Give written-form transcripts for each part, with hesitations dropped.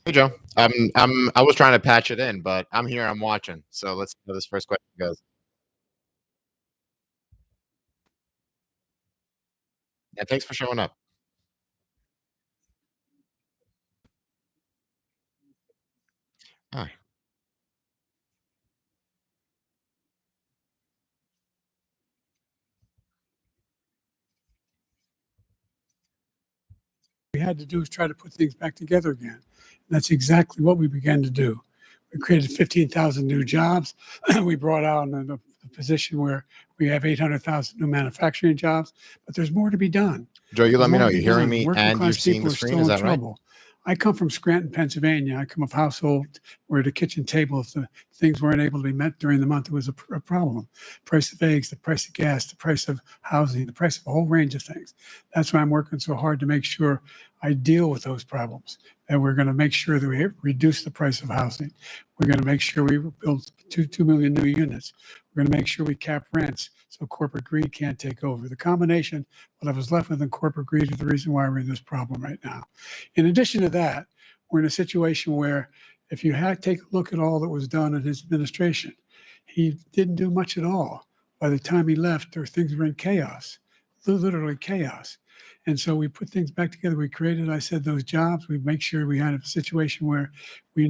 Hey Joe, I was trying to patch it in, but I'm here. I'm watching. So let's see how this first question goes. Yeah, thanks for showing up. All right. We had to do is try to put things back together again. And that's exactly what we began to do. We created 15,000 new jobs. We brought out a position where we have 800,000 new manufacturing jobs, but there's more to be done. Joe, you There's let me more know. to You're be hearing done. me Working and you're class seeing people the are screen. still Is in that right? trouble. I come from Scranton, Pennsylvania. I come of household where the kitchen table, if the things weren't able to be met during the month, it was a problem. Price of eggs, the price of gas, the price of housing, the price of a whole range of things. That's why I'm working so hard to make sure I deal with those problems. And we're going to make sure that we reduce the price of housing. We're going to make sure we build 2 million new units. We're going to make sure we cap rents so corporate greed can't take over. The combination, what I was left with in corporate greed, is the reason why we're in this problem right now. In addition to that, we're in a situation where if you take a look at all that was done in his administration, he didn't do much at all. By the time he left, things were in chaos, literally chaos. And so we put things back together. We created, I said, those jobs. We make sure we had a situation where we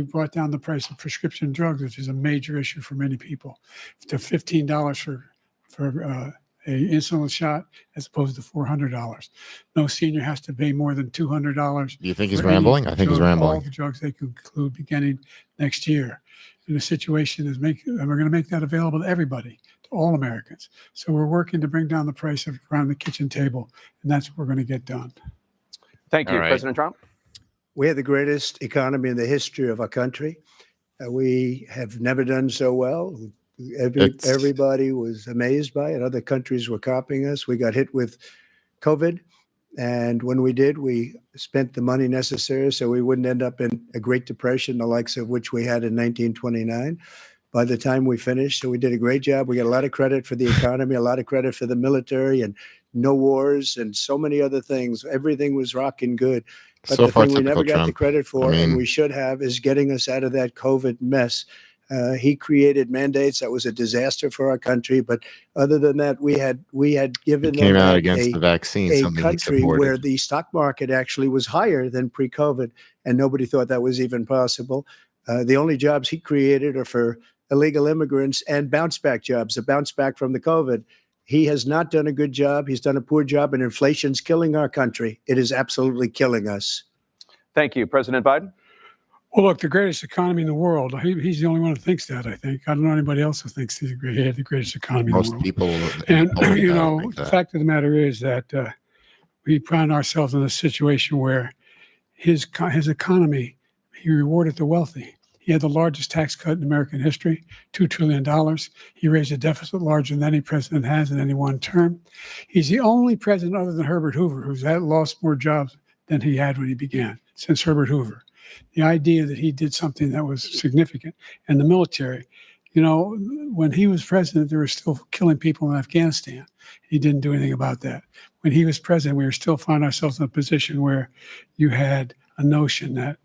brought down the price of prescription drugs, which is a major issue for many people, to $15 for a insulin shot as opposed to $400. No senior has to pay more than $200. Do you think he's for any rambling? I think he's drug, all rambling. the drugs they conclude beginning next year. And the situation is and we're going to make that available to everybody, to all Americans. So we're working to bring down the price of around the kitchen table, and that's what we're going to get done. Thank you, All right. President Trump. We have the greatest economy in the history of our country. We have never done so well. Everybody was amazed by it. Other countries were copying us. We got hit with COVID. And when we did, we spent the money necessary so we wouldn't end up in a Great Depression, the likes of which we had in 1929. By the time we finished, so we did a great job. We got a lot of credit for the economy, a lot of credit for the military, and no wars, and so many other things. Everything was rocking good. But So the far, thing we never typical got the Trump. credit for, I and mean- we should have, is getting us out of that COVID mess. He created mandates that was a disaster for our country. But other than that, we had given It came them out against the vaccine, a something he country supported. where the stock market actually was higher than pre-COVID, and nobody thought that was even possible. The only jobs he created are for illegal immigrants and bounce back jobs, a bounce back from the COVID. He has not done a good job. He's done a poor job, and inflation's killing our country. It is absolutely killing us. Thank you, President Biden. Well, look, the greatest economy in the world. He's the only one who thinks that, I think. I don't know anybody else who thinks he had the greatest economy in the Most world. people, And, don't you know, think the that. fact of the matter is that we find ourselves in a situation where his economy, he rewarded the wealthy. He had the largest tax cut in American history, $2 trillion. He raised a deficit larger than any president has in any one term. He's the only president other than Herbert Hoover who's lost more jobs than he had when he began, since Herbert Hoover. The idea that he did something that was significant. And the military, you know, when he was president, they were still killing people in Afghanistan. He didn't do anything about that. When he was president, we were still finding ourselves in a position where you had a notion that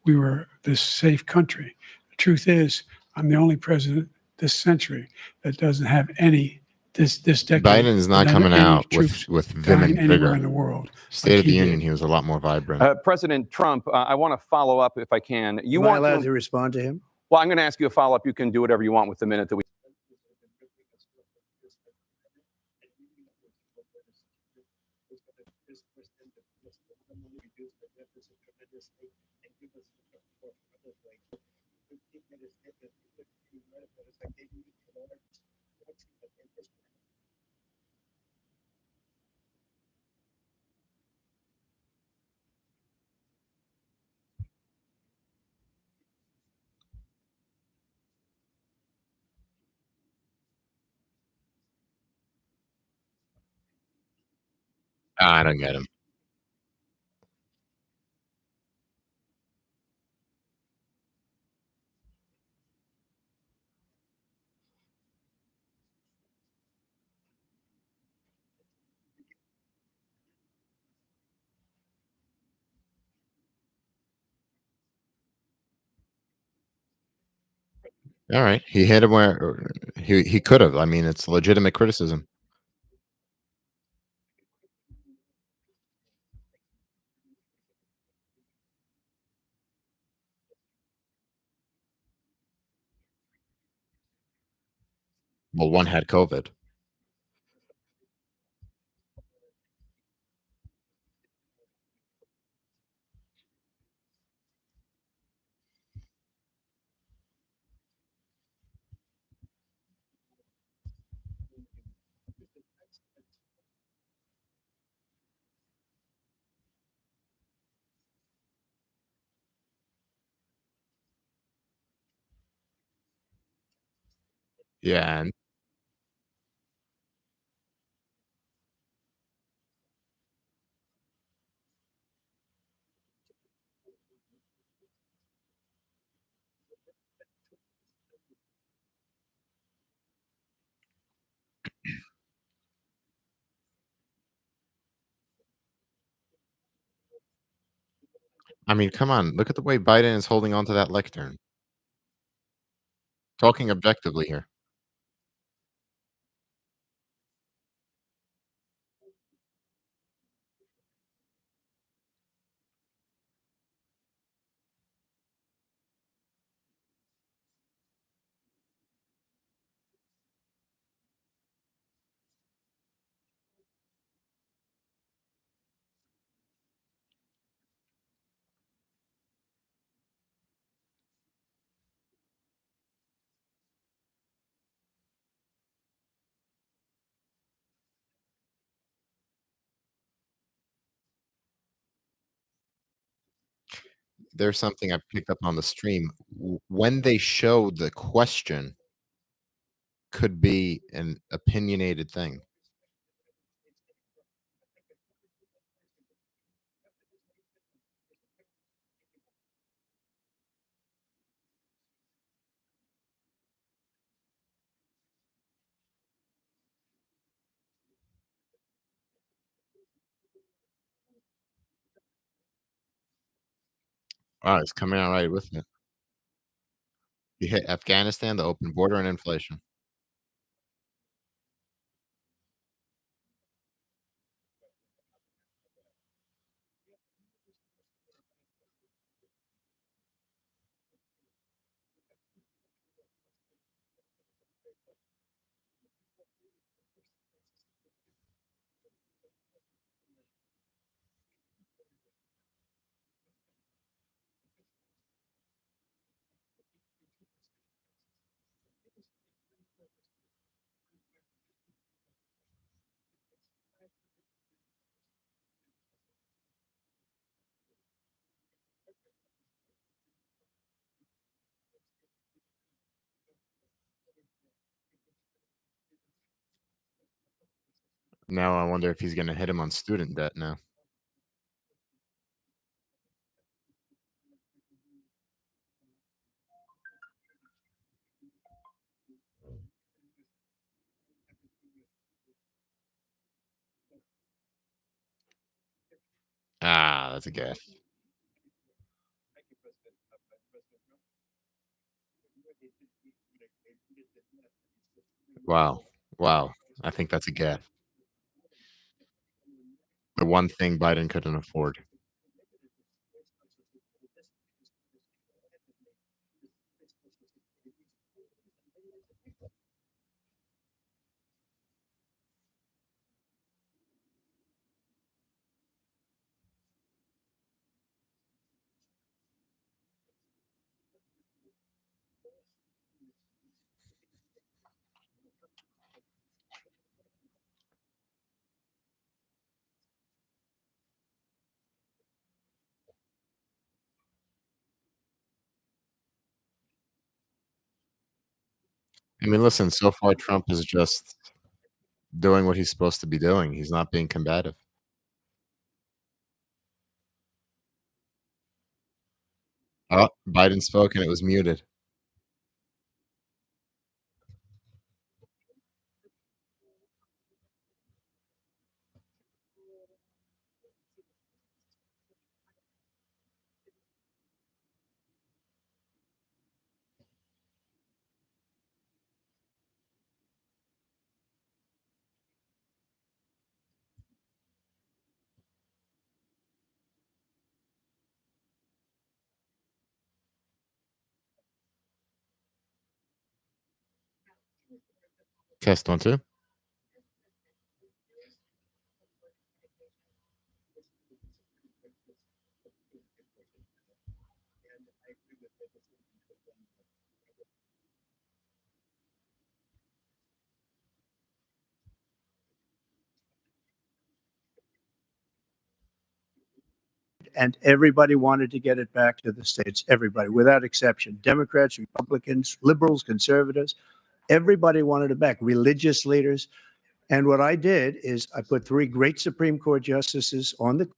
we were this safe country. The truth is, I'm the only president this century that doesn't have any this decade. Biden is not coming out with vim and anywhere vigor. in the world. State of the he Union, did. he was a lot more vibrant. President Trump, I want to follow up if I can. Am I allowed to respond to him? Well, I'm going to ask you a follow-up. You can do whatever you want with the minute that we. I don't get him. All right. He hit him where he could have. I mean, it's legitimate criticism. Well, one had COVID. Yeah, and I mean, come on, look at the way Biden is holding on to that lectern. Talking objectively here. There's something I picked up on the stream. When they show the question, could be an opinionated thing. Wow, it's coming out right with it. You hit Afghanistan, the open border, and inflation. Now I wonder if he's gonna hit him on student debt now. Ah, that's a gaffe. Wow. Wow. I think that's a gaffe. The one thing Biden couldn't afford. I mean, listen, so far Trump is just doing what he's supposed to be doing. He's not being combative. Oh, Biden spoke and it was muted. Test 1, 2. And everybody wanted to get it back to the states. Everybody, without exception, Democrats, Republicans, liberals, conservatives, everybody wanted it back. Religious leaders. And what I did is I put 3 great Supreme Court justices on the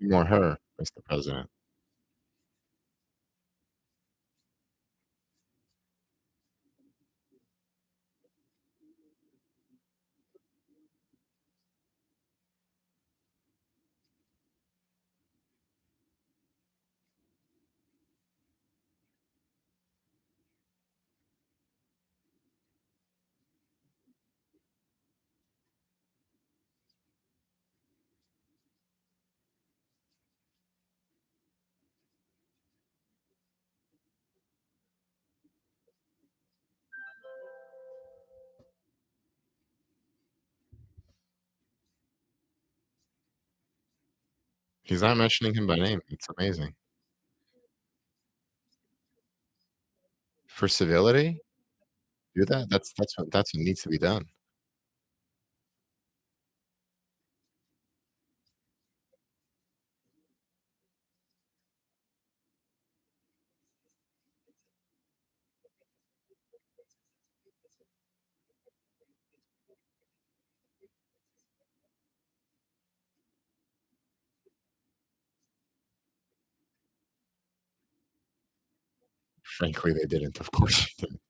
More her, Mr. President. He's not mentioning him by name. It's amazing. For civility, do that. That's what needs to be done. Frankly, they didn't. Of course they didn't.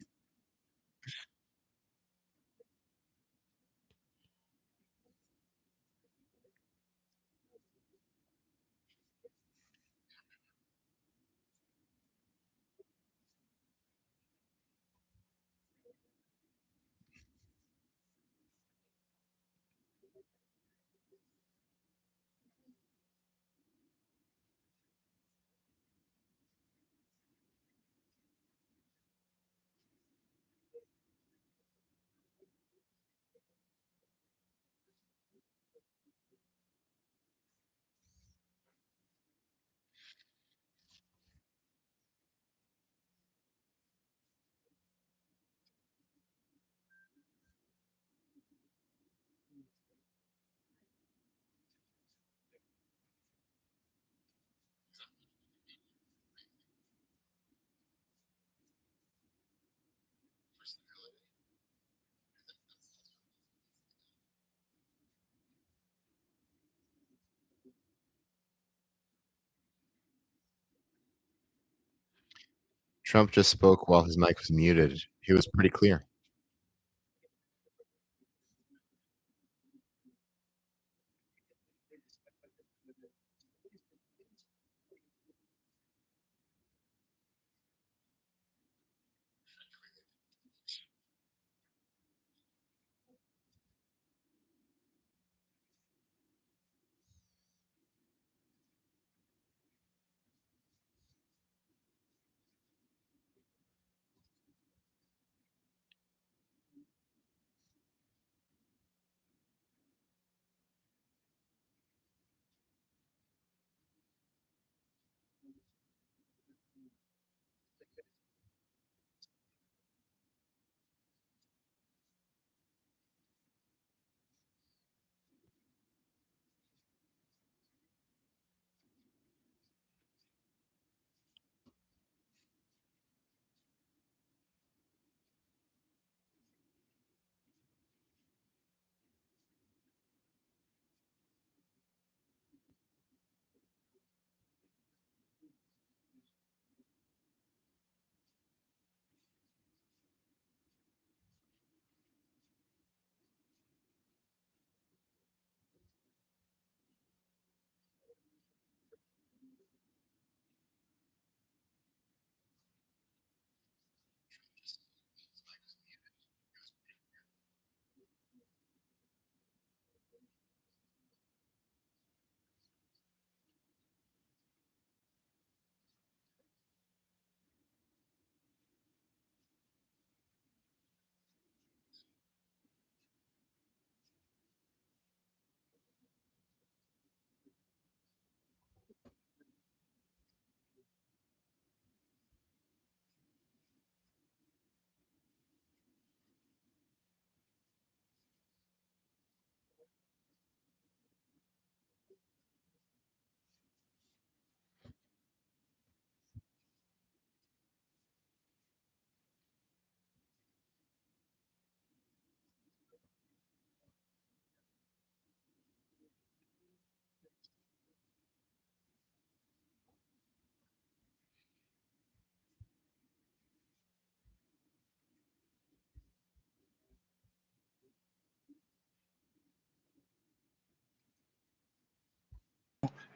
Trump just spoke while his mic was muted. He was pretty clear.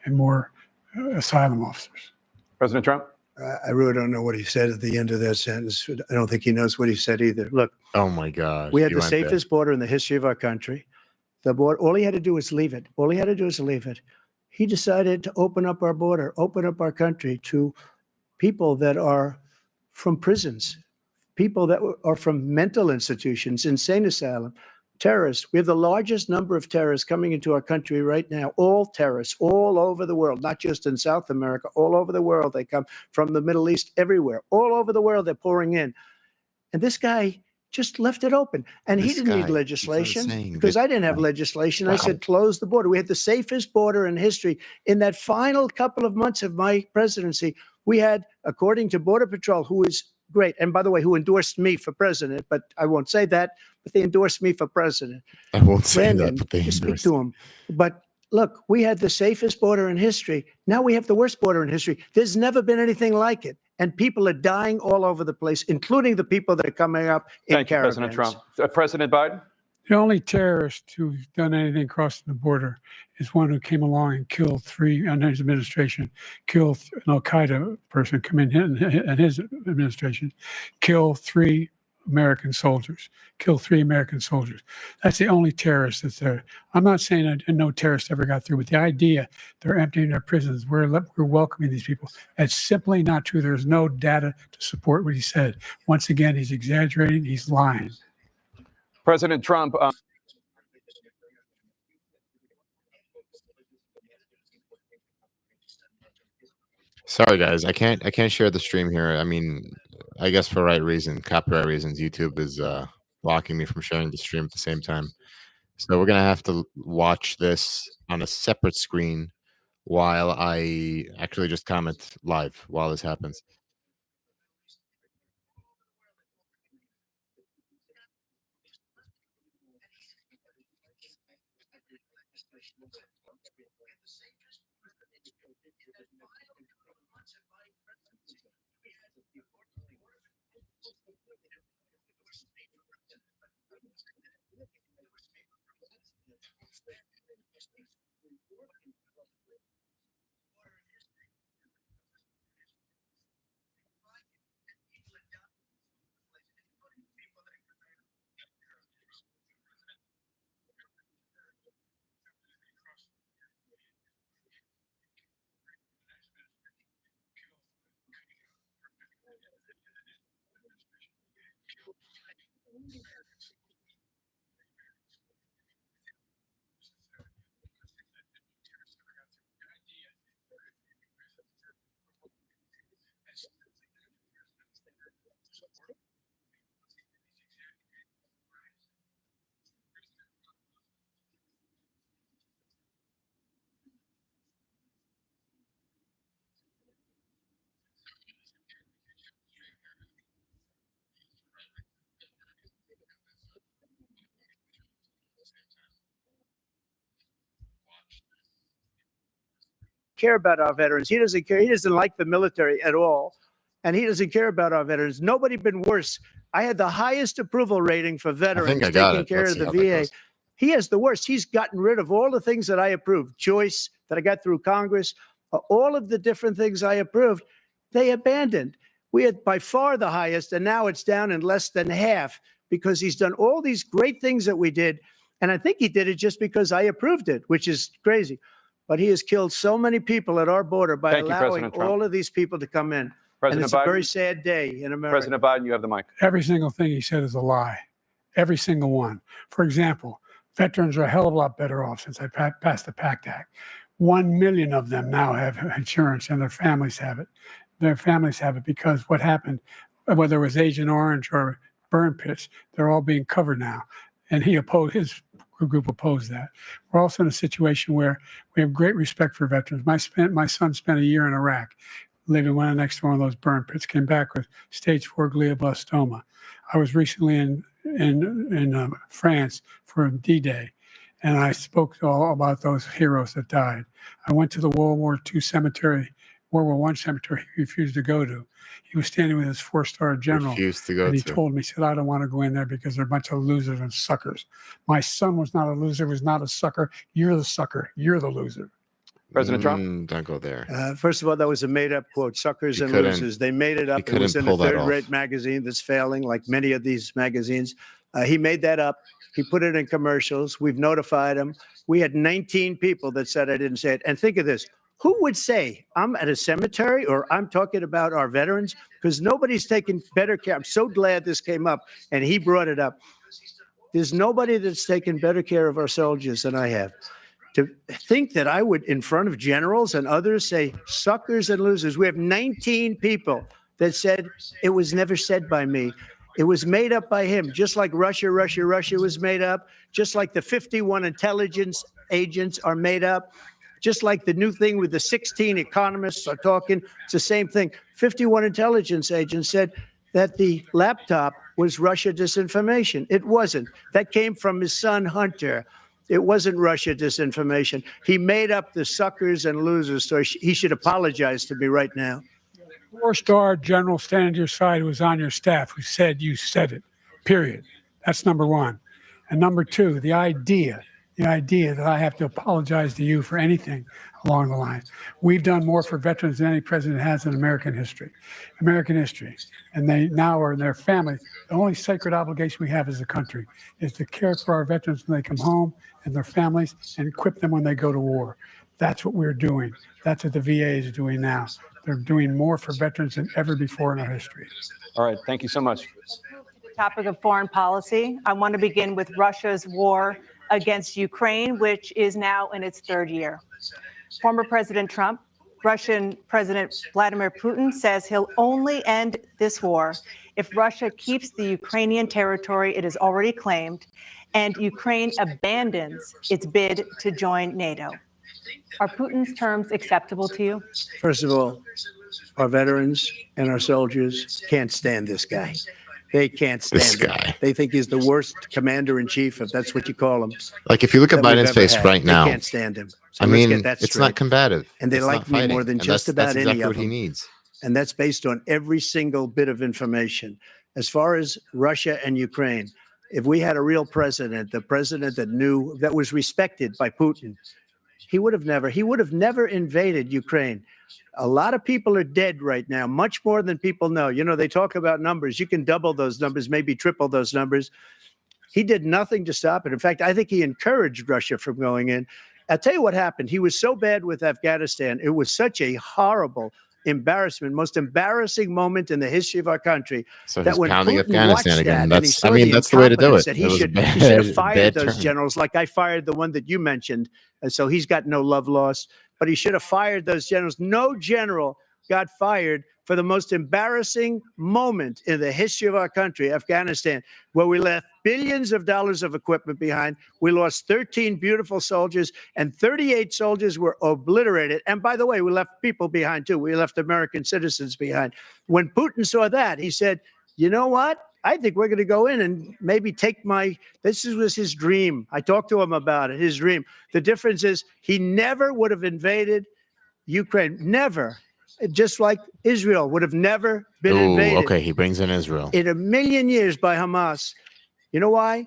and more asylum officers. President Trump? I really don't know what he said at the end of that sentence. I don't think he knows what he said either. Look, Oh my gosh. we had you the went there. safest border in the history of our country. The border, all he had to do was leave it. All he had to do was leave it. He decided to open up our border, open up our country to people that are from prisons, people that are from mental institutions, insane asylum, terrorists. We have the largest number of terrorists coming into our country right now, all terrorists, all over the world, not just in South America, all over the world. They come from the Middle East, everywhere, all over the world, they're pouring in. And this guy just left it open. And he This didn't need guy keeps on legislation saying because this I didn't have guy. legislation. I Wow. said, close the border. We had the safest border in history. In that final couple of months of my presidency, we had, according to Border Patrol, who is great, and by the way, who endorsed me for president, but I won't say that, but they endorsed me for president. I won't say Brandon, that, but they you speak endorsed to him. But look, we had the safest border in history. Now we have the worst border in history. There's never been anything like it. And people are dying all over the place, including the people that are coming up in Thank you, caravans. President Trump. President Biden? The only terrorist who's done anything crossing the border is one who came along and killed three, under his administration, killed an Al Qaeda person come in his administration, kill three American soldiers, kill three American soldiers. That's the only terrorist that's there. I'm not saying that no terrorist ever got through, but the idea they're emptying their prisons, we're welcoming these people. That's simply not true. There's no data to support what he said. Once again, he's exaggerating, he's lying. President Trump, Sorry guys, I can't share the stream here. I mean, I guess for right reason, copyright reasons, YouTube is blocking me from sharing the stream at the same time. So we're gonna have to watch this on a separate screen while I actually just comment live while this happens. Care about our veterans. He doesn't care. He doesn't like the military at all. And he doesn't care about our veterans. Nobody been worse. I had the highest approval rating for veterans I got taking it. care Let's of see the how that VA. goes. He has the worst. He's gotten rid of all the things that I approved. Choice that I got through Congress, all of the different things I approved, they abandoned. We had by far the highest, and now it's down in less than half because he's done all these great things that we did. And I think he did it just because I approved it, which is crazy. But he has killed so many people at our border by Thank you, allowing President Trump. all of these people to come in. And President it's a very Biden. sad day in America. President Biden, you have the mic. Every single thing he said is a lie. Every single one. For example, veterans are a hell of a lot better off since I passed the PACT Act. 1 million of them now have insurance, and their families have it. Their families have it because what happened, whether it was Agent Orange or burn pits, they're all being covered now. And he opposed, his group opposed that. We're also in a situation where we have great respect for veterans. My son spent a year in Iraq, living right next to one of those burn pits, came back with stage 4 glioblastoma. I was recently in France for D-Day, and I spoke all about those heroes that died. I went to the World War II cemetery, World War I cemetery he refused to go to. He was standing with his 4-star general. Refused to go and he to. told me, he said, I don't want to go in there because they're a bunch of losers and suckers. My son was not a loser, was not a sucker. You're the sucker. You're the loser. President Trump? Don't go there. First of all, that was a made-up quote, suckers He and couldn't- losers. They made it up. he It was couldn't in a pull that off. third-rate magazine that's failing, like many of these magazines. He made that up. He put it in commercials. We've notified him. We had 19 people that said I didn't say it. And think of this. Who would say I'm at a cemetery or I'm talking about our veterans? Because nobody's taken better care. I'm so glad this came up and he brought it up. There's nobody that's taken better care of our soldiers than I have. To think that I would, in front of generals and others, say suckers and losers. We have 19 people that said it was never said by me. It was made up by him, just like Russia was made up, just like the 51 intelligence agents are made up, just like the new thing with the 16 economists are talking. It's the same thing. 51 intelligence agents said that the laptop was Russia disinformation. It wasn't. That came from his son, Hunter. It wasn't Russia disinformation. He made up the suckers and losers, so he should apologize to me right now. 4-star general standing to your side who was on your staff who said you said it, period. That's number one. And number two, the idea that I have to apologize to you for anything along the line. We've done more for veterans than any president has in American history. And they now are in their family. The only sacred obligation we have as a country is to care for our veterans when they come home and their families and equip them when they go to war. That's what we're doing. That's what the VA is doing now. They're doing more for veterans than ever before in our history. All right. Thank you so much. The topic of foreign policy. I want to begin with Russia's war against Ukraine, which is now in its third year. Former President Trump, Russian President Vladimir Putin says he'll only end this war if Russia keeps the Ukrainian territory it has already claimed and Ukraine abandons its bid to join NATO. Are Putin's terms acceptable to you? First of all, our veterans and our soldiers can't stand this guy. They can't stand This him. guy. They think he's the worst commander in chief, if that's what you call him. Like, if you look at that we've Biden's ever face had. right now, They can't stand him. So I let's mean, get that it's straight. not combative. And they It's like not me fighting. more than And just that's about any exactly of what he them. needs. And that's based on every single bit of information. As far as Russia and Ukraine, if we had a real president, the president that knew, that was respected by Putin, he would have never invaded Ukraine. A lot of people are dead right now, much more than people know. You know, they talk about numbers. You can double those numbers, maybe triple those numbers. He did nothing to stop it. In fact, I think he encouraged Russia from going in. I'll tell you what happened. He was so bad with Afghanistan. It was such a horrible, embarrassment, most embarrassing moment in the history of our country. So That he's when pounding Putin Afghanistan watched again. that and he That's, saw I mean, that's the way to do incompetence it. that It was a he should have bad, fired bad those turn. generals, like I fired the one that you mentioned. And so he's got no love lost, but he should have fired those generals. No general got fired for the most embarrassing moment in the history of our country, Afghanistan, where we left billions of dollars of equipment behind. We lost 13 beautiful soldiers, and 38 soldiers were obliterated. And by the way, we left people behind too. We left American citizens behind. When Putin saw that, he said, you know what? I think we're going to go in and maybe take this was his dream. I talked to him about it, his dream. The difference is he never would have invaded Ukraine. Never. Just like Israel would have never been invaded. Okay, he brings in Israel. In a million years by Hamas. You know why?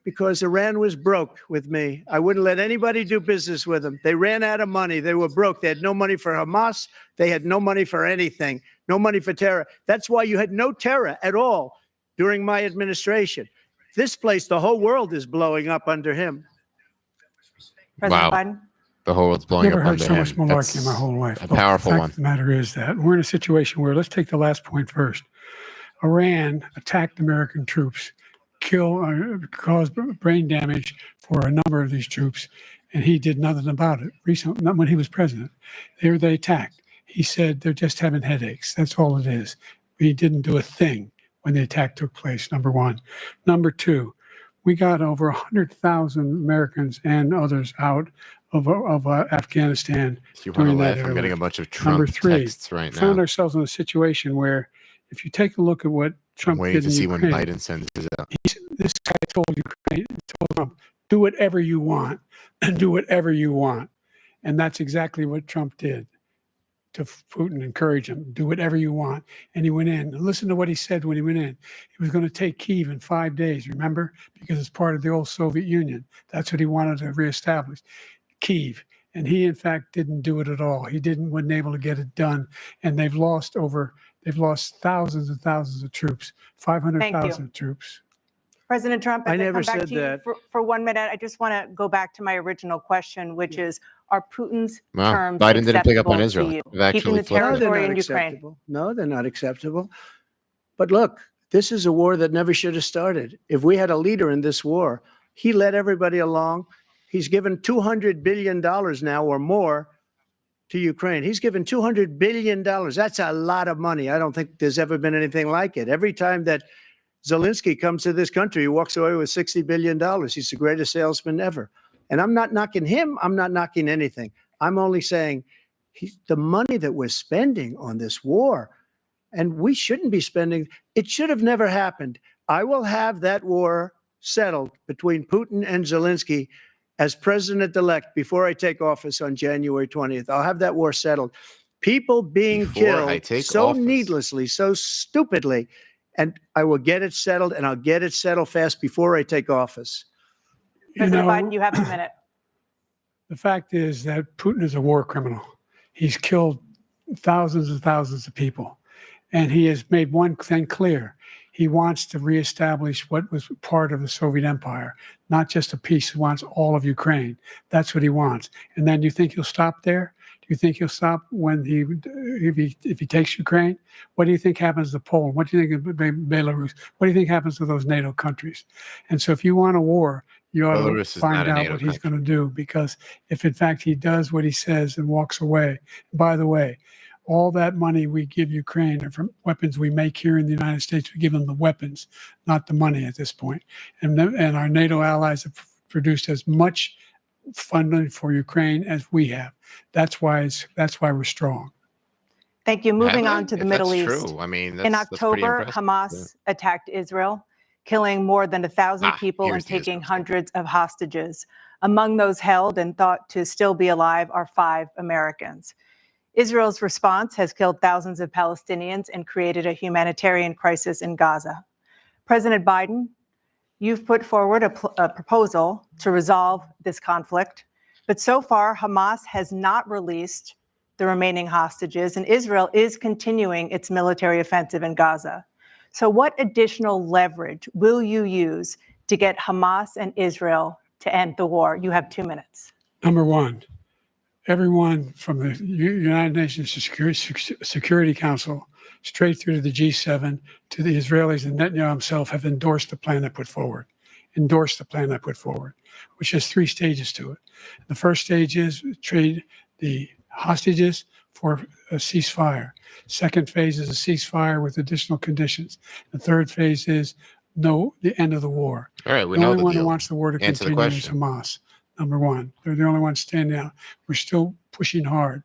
Because Iran was broke with me. I wouldn't let anybody do business with them. They ran out of money. They were broke. They had no money for Hamas. They had no money for anything. No money for terror. That's why you had no terror at all during my administration. This place, the whole world is blowing up under him. President Wow. Biden? The whole world's blowing Never up heard under so him. much malarkey That's in my whole life. a Look, powerful the fact one. of the matter is that we're in a situation where, let's take the last point first. Iran attacked American troops, caused brain damage for a number of these troops, and he did nothing about it. Recently, not when he was president, they attacked. He said they're just having headaches. That's all it is. He didn't do a thing when the attack took place. Number one. Number two, we got over 100,000 Americans and others out of Afghanistan You want to during that laugh? I'm era. getting a bunch of Number Trump three, texts right found now. ourselves in a situation where, if you take a look at what I'm Trump waiting did to in see Ukraine, when Biden sends his out. this guy told Trump, do whatever you want, and do whatever you want. And that's exactly what Trump did to Putin, encourage him, do whatever you want. And he went in. And listen to what he said when he went in. He was going to take Kyiv in 5 days, remember? Because it's part of the old Soviet Union. That's what he wanted to reestablish, Kyiv. And he, in fact, didn't do it at all. He wasn't able to get it done. And they've lost thousands and thousands of troops, 500,000 troops. President Trump, I as never come back said to you that. for 1 minute, I just want to go back to my original question, which is, are Putin's Wow. terms Biden didn't pick up on acceptable Israel. to you? They've actually Keeping the flipped it. No, they're territory not in Ukraine. acceptable. No, they're not acceptable. But look, this is a war that never should have started. If we had a leader in this war, he led everybody along. He's given $200 billion now or more to Ukraine. He's given $200 billion. That's a lot of money. I don't think there's ever been anything like it. Every time that Zelensky comes to this country, he walks away with $60 billion. He's the greatest salesman ever. And I'm not knocking him. I'm not knocking anything. I'm only saying the money that we're spending on this war, and we shouldn't be spending, it should have never happened. I will have that war settled between Putin and Zelensky as president-elect before I take office on January 20th. I'll have that war settled. People being Before I killed take so office. needlessly, so stupidly, and I will get it settled, and I'll get it settled fast before I take office. President Biden, you have a minute. The fact is that Putin is a war criminal. He's killed thousands and thousands of people. And he has made one thing clear. He wants to reestablish what was part of the Soviet Empire, not just a piece. He wants all of Ukraine. That's what he wants. And then you think he'll stop there? Do you think he'll stop when if he takes Ukraine? What do you think happens to Poland? What do you think of Belarus? What do you think happens to those NATO countries? And so if you want a war, you ought Belarus to is not find a out NATO what he's country. going to do, because if in fact he does what he says and walks away, by the way, all that money we give Ukraine are from weapons we make here in the United States. We give them the weapons, not the money at this point. And our NATO allies have produced as much funding for Ukraine as we have. That's why we're strong. Thank you. Moving Have on they? to the If Middle that's East. True. I mean, In that's pretty October, impressive. Hamas attacked Israel, killing more than 1,000 people and here's the taking Israel story. hundreds of hostages. Among those held and thought to still be alive are 5 Americans. Israel's response has killed thousands of Palestinians and created a humanitarian crisis in Gaza. President Biden, you've put forward a proposal to resolve this conflict, but so far Hamas has not released the remaining hostages, and Israel is continuing its military offensive in Gaza. So what additional leverage will you use to get Hamas and Israel to end the war? You have 2 minutes. Number one, everyone from the United Nations Security Council straight through to the G7 to the Israelis and Netanyahu himself have endorsed the plan I put forward. Which has 3 stages to it. The first stage is trade the hostages for a ceasefire. Second phase is a ceasefire with additional conditions. The third phase is the end of the war. All right, we The know only the one who deal. wants the war to Answer the continue is question. Hamas. Number one, they're the only ones standing out. We're still pushing hard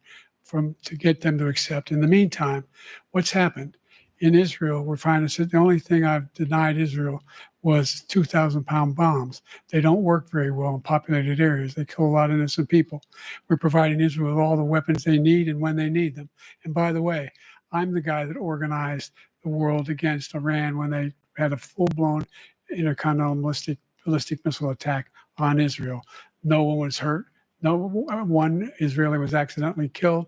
to get them to accept. In the meantime, what's happened in Israel? We're finding that the only thing I've denied Israel was 2,000-pound bombs. They don't work very well in populated areas. They kill a lot of innocent people. We're providing Israel with all the weapons they need and when they need them. And by the way, I'm the guy that organized the world against Iran when they had a full-blown intercontinental ballistic missile attack on Israel. No one was hurt. No one Israeli was accidentally killed,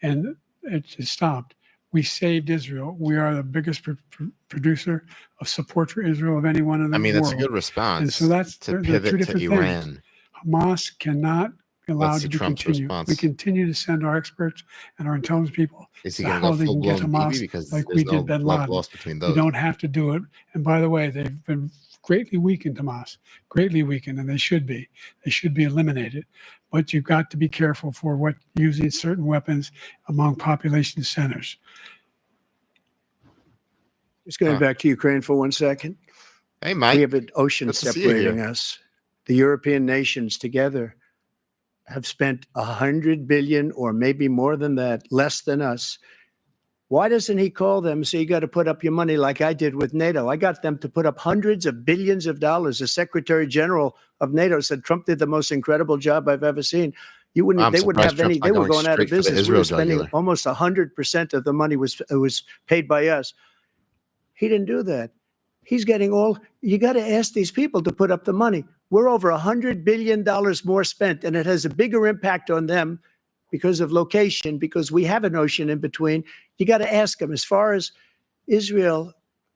and it just stopped. We saved Israel. We are the biggest producer of support for Israel of anyone in the world. I mean, that's a good response. And so that's to they're two pivot to different Iran. things. Hamas cannot be allowed Let's to see be Trump's continued. response. We continue to send our experts and our intelligence people Is he to going to how go they full can get blown Hamas BB because like there's we no did bin love Laden. lost between You those? don't have to do it. And by the way, they've been greatly weakened, Hamas, greatly weakened, and they should be. They should be eliminated. But you've got to be careful for what using certain weapons among population centers. Just going back to Ukraine for 1 second. Hey, Mike. We have an ocean Good to see you separating here. us. The European nations together have spent 100 billion, or maybe more than that, less than us. Why doesn't he call them and say, you got to put up your money like I did with NATO? I got them to put up hundreds of billions of dollars. The Secretary General of NATO said Trump did the most incredible job I've ever seen. They wouldn't have surprised any, Trump's not they were going going out of straight for the business. We Israel were spending jugular. almost 100% of the money was paid by us. He didn't do that. He's getting you got to ask these people to put up the money. We're over $100 billion more spent, and it has a bigger impact on them because of location, because we have an ocean in between. You got to ask them. As far as Israel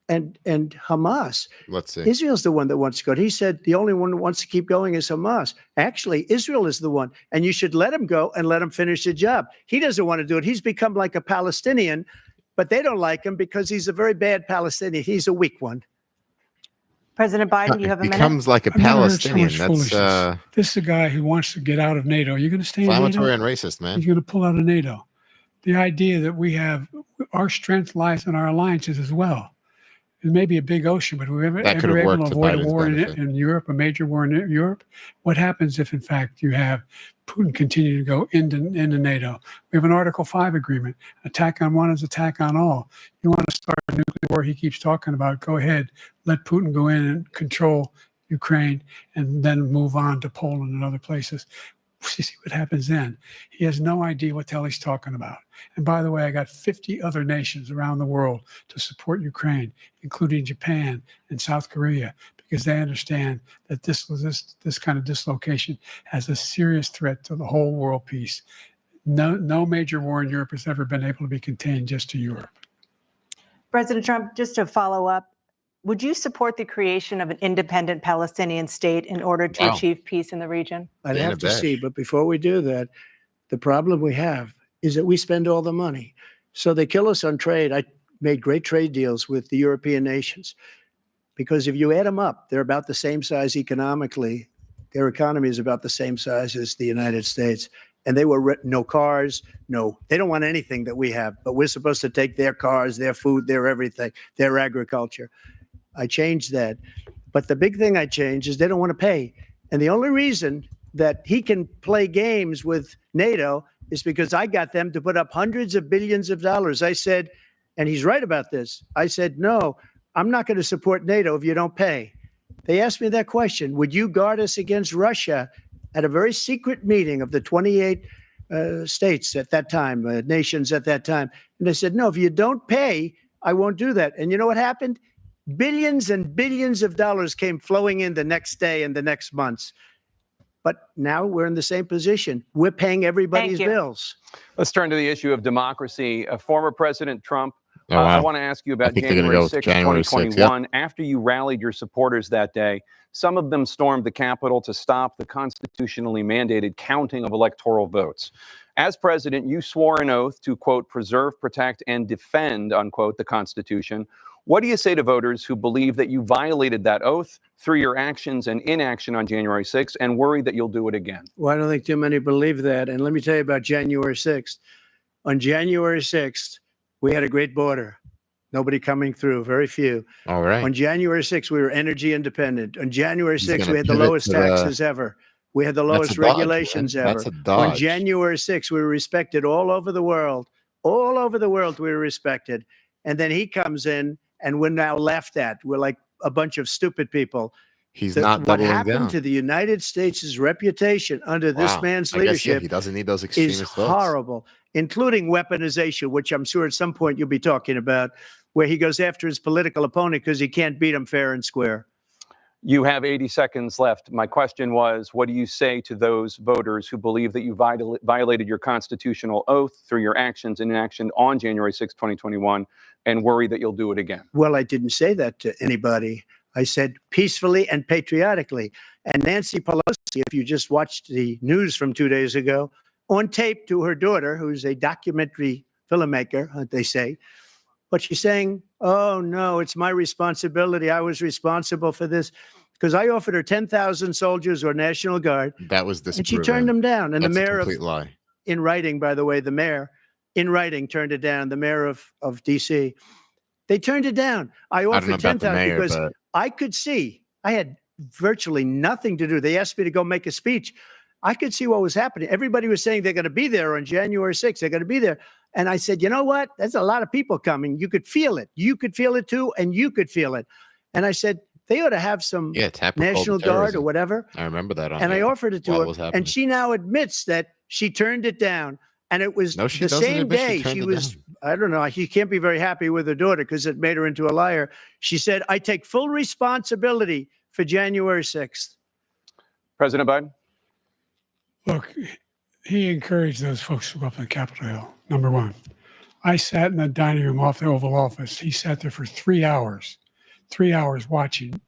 and Hamas, Let's see. Israel's the one that wants to go. He said the only one who wants to keep going is Hamas. Actually, Israel is the one, and you should let him go and let him finish the job. He doesn't want to do it. He's become like a Palestinian, but they don't like him because he's a very bad Palestinian. He's a weak one. President Biden, you have a minute. Becomes like a I've never heard so Palestinian. much That's foolishness. This is a guy who wants to get out of NATO. Are you going to stay in inflammatory NATO? and racist, man. He's going to pull out of NATO. The idea that we have our strength lies in our alliances as well. It may be a big ocean, but we're That could ever have able worked to to avoid a Biden's war benefit. in Europe, a major war in Europe. What happens if, in fact, you have Putin continue to go into NATO? We have an Article 5 agreement. Attack on one is attack on all. You want to start a nuclear war he keeps talking about, go ahead. Let Putin go in and control Ukraine and then move on to Poland and other places. You see what happens then. He has no idea what the hell he's talking about. And by the way, I got 50 other nations around the world to support Ukraine, including Japan and South Korea, because they understand that this kind of dislocation has a serious threat to the whole world peace. No major war in Europe has ever been able to be contained just to Europe. President Trump, just to follow up, would you support the creation of an independent Palestinian state in order to achieve peace in the region? I'd Dana have to Bash. see, but before we do that, the problem we have is that we spend all the money. So they kill us on trade. I made great trade deals with the European nations because if you add them up, they're about the same size economically. Their economy is about the same size as the United States. And they were no cars, they don't want anything that we have, but we're supposed to take their cars, their food, their everything, their agriculture. I changed that. But the big thing I changed is they don't want to pay. And the only reason that he can play games with NATO is because I got them to put up hundreds of billions of dollars. I said, and he's right about this, I said, no, I'm not going to support NATO if you don't pay. They asked me that question. Would you guard us against Russia at a very secret meeting of the 28 states at that time, nations at that time? And I said, no, if you don't pay, I won't do that. And you know what happened? Billions and billions of dollars came flowing in the next day and the next months. But now we're in the same position. We're paying everybody's bills. Let's turn to the issue of democracy. Former President Trump Oh, I wow. want to ask you I about think they're gonna January go with 6th, January 6th, 2021. After you rallied your supporters that day, some of them stormed the Capitol to stop the constitutionally mandated counting of electoral votes. As president, you swore an oath to, quote, preserve, protect, and defend, unquote, the Constitution. What do you say to voters who believe that you violated that oath through your actions and inaction on January 6th and worry that you'll do it again? Well, I don't think too many believe that. And let me tell you about January 6th. On January 6th, we had a great border. Nobody coming through, very few. All right. On January 6th, we were energy independent. On January He's 6th, gonna we had the pivot lowest to the- taxes ever. We had the That's a lowest dodge, man. regulations ever. That's a On dodge. January 6th, we were respected all over the world. All over the world, we were respected. And then he comes in, and we're now laughed at. We're like a bunch of stupid people. He's not What doubling happened down. to the United States' reputation under this Wow. man's I guess, yeah, leadership he doesn't need those is extremist votes. horrible, including weaponization, which I'm sure at some point you'll be talking about, where he goes after his political opponent because he can't beat him fair and square. You have 80 seconds left. My question was, what do you say to those voters who believe that you violated your constitutional oath through your actions and inaction on January 6, 2021, and worry that you'll do it again? Well, I didn't say that to anybody. I said peacefully and patriotically. And Nancy Pelosi, if you just watched the news from 2 days ago, on tape to her daughter, who's a documentary filmmaker, they say, but she's saying, oh, no, it's my responsibility. I was responsible for this because I offered her 10,000 soldiers or National Guard. That was disproven. And she turned them down. And That's the a mayor complete lie. in writing, by the way, the mayor in writing turned it down. The mayor of D.C., they turned it down. I I don't know offered about the 10,000 mayor, because but I could see, I had virtually nothing to do. They asked me to go make a speech. I could see what was happening. Everybody was saying they're going to be there on January 6th. They're going to be there. And I said, you know what? There's a lot of people coming. You could feel it. You could feel it too, and you could feel it. And I said, they ought to have some yeah, Tapper called National it Guard or terrorism. whatever. I remember that on And I air offered it to while her. it was happening. And she now admits that she turned it down. And it was No, she the doesn't same admit she day turned she it was, down. I don't know, she can't be very happy with her daughter because it made her into a liar. She said, I take full responsibility for January 6th. President Biden? Look, he encouraged those folks to go up on Capitol Hill, number one. I sat in the dining room off the Oval Office. He sat there for 3 hours watching,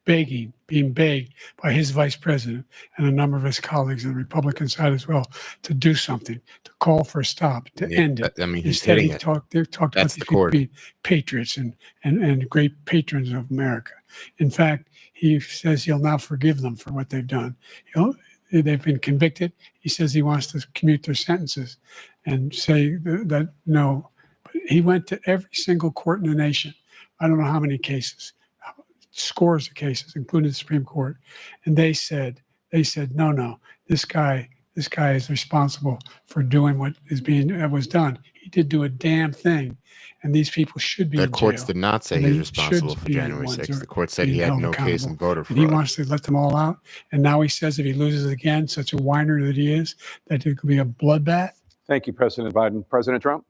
begging, being begged by his vice president and a number of his colleagues on the Republican side as well to do something, to call for a stop, to Yeah, end it. I mean, he's Instead, hitting he it. talked about That's these the people chord. being patriots and great patrons of America. In fact, he says he'll now forgive them for what they've done. They've been convicted. He says he wants to commute their sentences and say that no. But he went to every single court in the nation. I don't know how many cases, scores of cases, including the Supreme Court. And they said, no, this guy is responsible for doing what was done. He did do a damn thing. And these people should be The in courts jail. did not say And he's they responsible should for be the January ones 6th. who The are court said he being had held no case in accountable. voter And he fraud. wants to let them all out. And now he says if he loses again, such a whiner that he is, that it could be a bloodbath. Thank you, President Biden. President Trump?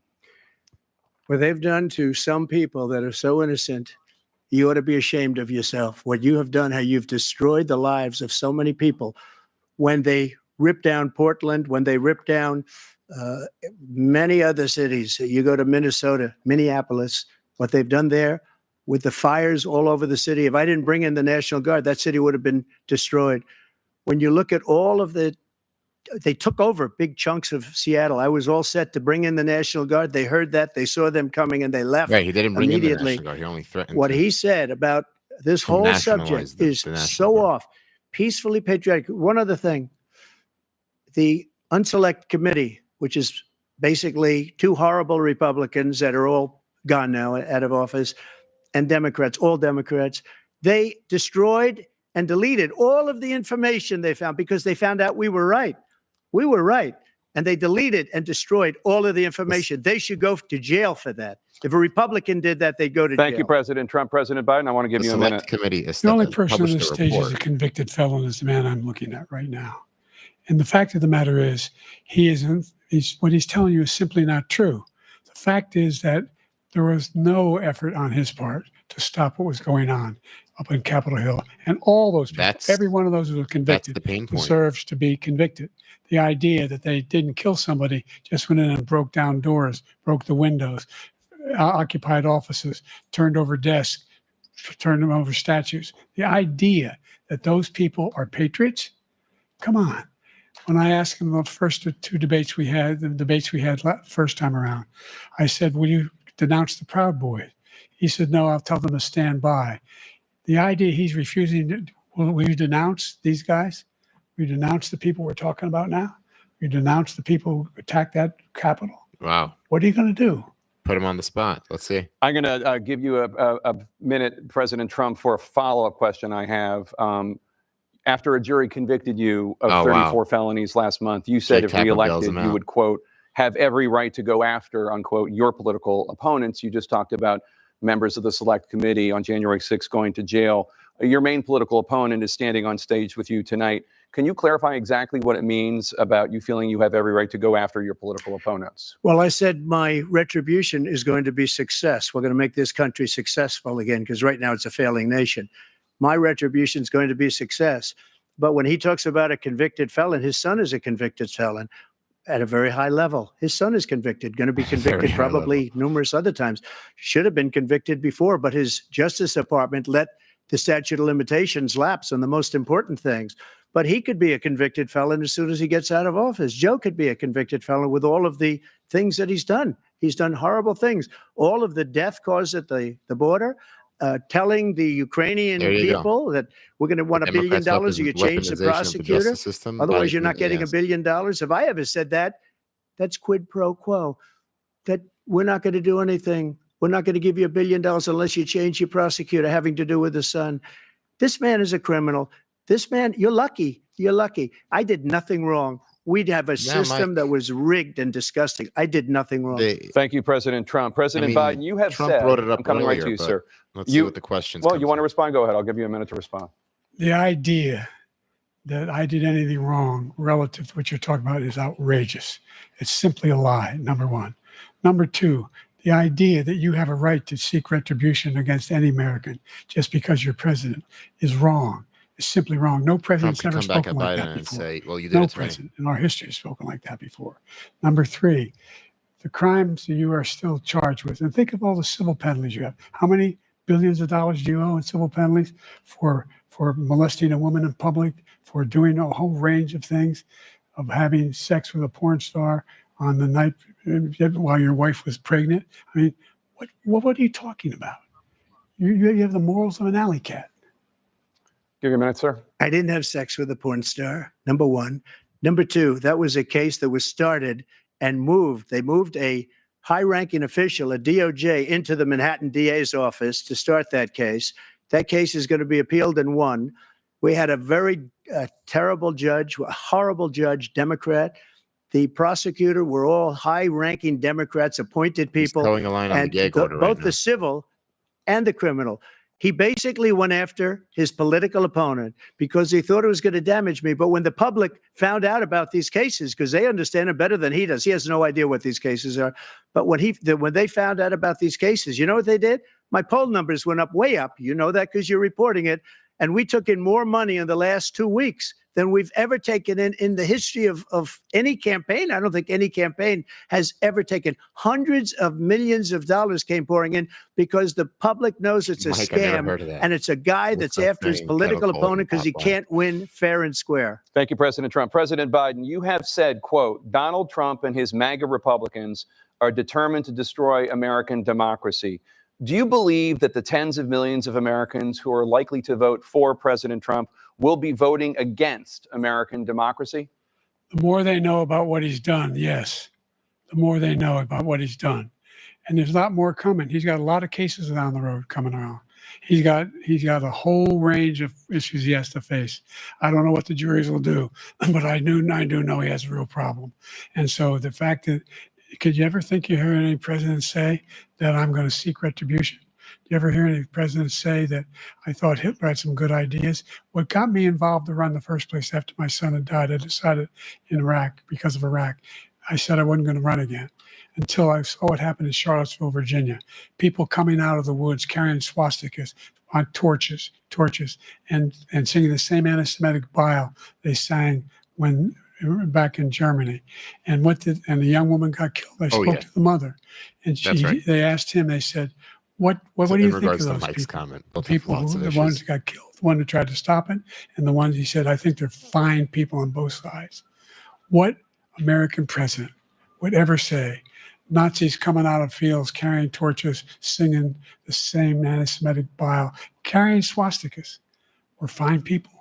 What they've done to some people that are so innocent, you ought to be ashamed of yourself. What you have done, how you've destroyed the lives of so many people when they ripped down Portland, when they ripped down many other cities. You go to Minnesota, Minneapolis, what they've done there with the fires all over the city. If I didn't bring in the National Guard, that city would have been destroyed. When you look at all of they took over big chunks of Seattle. I was all set to bring in the National Guard. They heard that. They saw them coming and they left. Right, he didn't bring in the immediately. National Guard. He only threatened What to. he said about this To whole nationalize subject the is National so Guard. off. Peacefully patriotic. One other thing. The Unselect Committee, which is basically two horrible Republicans that are all gone now out of office, and Democrats, all Democrats, they destroyed and deleted all of the information they found because they found out we were right. We were right. And they deleted and destroyed all of the information. They should go to jail for that. If a Republican did that, they'd go to jail. Thank you, President Trump. President Biden, I want to give The you a select minute. committee The only person on published the a stage is report. a convicted felon is the man I'm looking at right now. And the fact of the matter is, what he's telling you is simply not true. The fact is that there was no effort on his part to stop what was going on up in Capitol Hill. And all those people, every one of those who were That's convicted the pain point. deserves to be convicted. The idea that they didn't kill somebody, just went in and broke down doors, broke the windows, occupied offices, turned over desks, turned them over statues. The idea that those people are patriots, come on. When I asked him the first two debates we had, first time around, I said, will you denounce the Proud Boys? He said, no, I'll tell them to stand by. The idea he's refusing, will you denounce these guys? Will you denounce the people we're talking about now? Will you denounce the people who attacked that Capitol? Wow. What are you going to do? Put him on the spot. Let's see. I'm going to give you a minute, President Trump, for a follow-up question I have. After a jury convicted you of 34 felonies last month, you said if reelected, you would, quote, have every right to go after, unquote, your political opponents. You just talked about members of the Select Committee on January 6th going to jail. Your main political opponent is standing on stage with you tonight. Can you clarify exactly what it means about you feeling you have every right to go after your political opponents? Well, I said my retribution is going to be success. We're going to make this country successful again, because right now it's a failing nation. My retribution is going to be success. But when he talks about a convicted felon, his son is a convicted felon at a very high level. His son is convicted, going to be convicted probably numerous other times. Should have been convicted before, but his Justice Department let the statute of limitations lapse on the most important things. But he could be a convicted felon as soon as he gets out of office. Joe could be a convicted felon with all of the things that he's done. He's done horrible things. All of the death caused at the border, telling the Ukrainian people that we're going to want $1 billion or you change the prosecutor. Otherwise, you're not getting $1 billion. If I ever said that, that's quid pro quo. That we're not going to do anything. We're not going to give you $1 billion unless you change your prosecutor having to do with the son. This man is a criminal. This man, you're lucky. You're lucky. I did nothing wrong. We'd have a system that was rigged and disgusting. I did nothing wrong. Thank you, President Trump. President Biden, you have Trump said, brought it up I'm coming earlier, right to you, sir. Let's see what the questions. Well, you want to respond? Go ahead. I'll give you a minute to respond. The idea that I did anything wrong relative to what you're talking about is outrageous. It's simply a lie, number one. Number two, the idea that you have a right to seek retribution against any American just because you're president is wrong. It's simply wrong. No president's ever spoken like that before. Say, well, you did no president in our history has spoken like that before. Number three, the crimes that you are still charged with, and think of all the civil penalties you have. How many billions of dollars do you owe in civil penalties for molesting a woman in public, for doing a whole range of things, of having sex with a porn star on the night while your wife was pregnant? I mean, what are you talking about? You have the morals of an alley cat. Give you a minute, sir. I didn't have sex with a porn star, number one. Number two, that was a case that was started and moved. They moved a high-ranking official, a DOJ, into the Manhattan DA's office to start that case. That case is going to be appealed and won. We had a very terrible judge, a horrible judge, Democrat. The prosecutor were all high-ranking Democrats, appointed people. He's towing a line on the gag order both the civil and the criminal. He basically went after his political opponent because he thought it was going to damage me. But when the public found out about these cases, because they understand it better than he does, he has no idea what these cases are. But when they found out about these cases, you know what they did? My poll numbers went up, way up. You know that because you're reporting it. And we took in more money in the last 2 weeks than we've ever taken in the history of any campaign. I don't think any campaign has ever taken. Hundreds of millions of dollars came pouring in because the public knows it's a scam, and it's a guy that's after his political opponent because he can't win fair and square. Thank you, President Trump. President Biden, you have said, quote, Donald Trump and his MAGA Republicans are determined to destroy American democracy. Do you believe that the tens of millions of Americans who are likely to vote for President Trump will be voting against American democracy? The more they know about what he's done, yes. The more they know about what he's done. And there's a lot more coming. He's got a lot of cases down the road coming around. He's got a whole range of issues he has to face. I don't know what the juries will do, but I do know he has a real problem. And so the fact that, could you ever think you hear any president say that I'm going to seek retribution? Do you ever hear any presidents say that I thought Hitler had some good ideas? What got me involved to run in the first place after my son had died, I decided in Iraq, because of Iraq, I said I wasn't going to run again until I saw what happened in Charlottesville, Virginia. People coming out of the woods carrying swastikas on torches, and singing the same anti-Semitic bile they sang when back in Germany. And and the young woman got killed. I Oh, spoke yeah. to the mother, and That's right. they asked him, they said, what So do you in think regards of to those Mike's people? comment, The both have people lots of the ones issues. that got killed, the one that tried to stop it, and the ones he said, I think they're fine people on both sides. What American president would ever say Nazis coming out of fields carrying torches, singing the same anti-Semitic bile, carrying swastikas were fine people?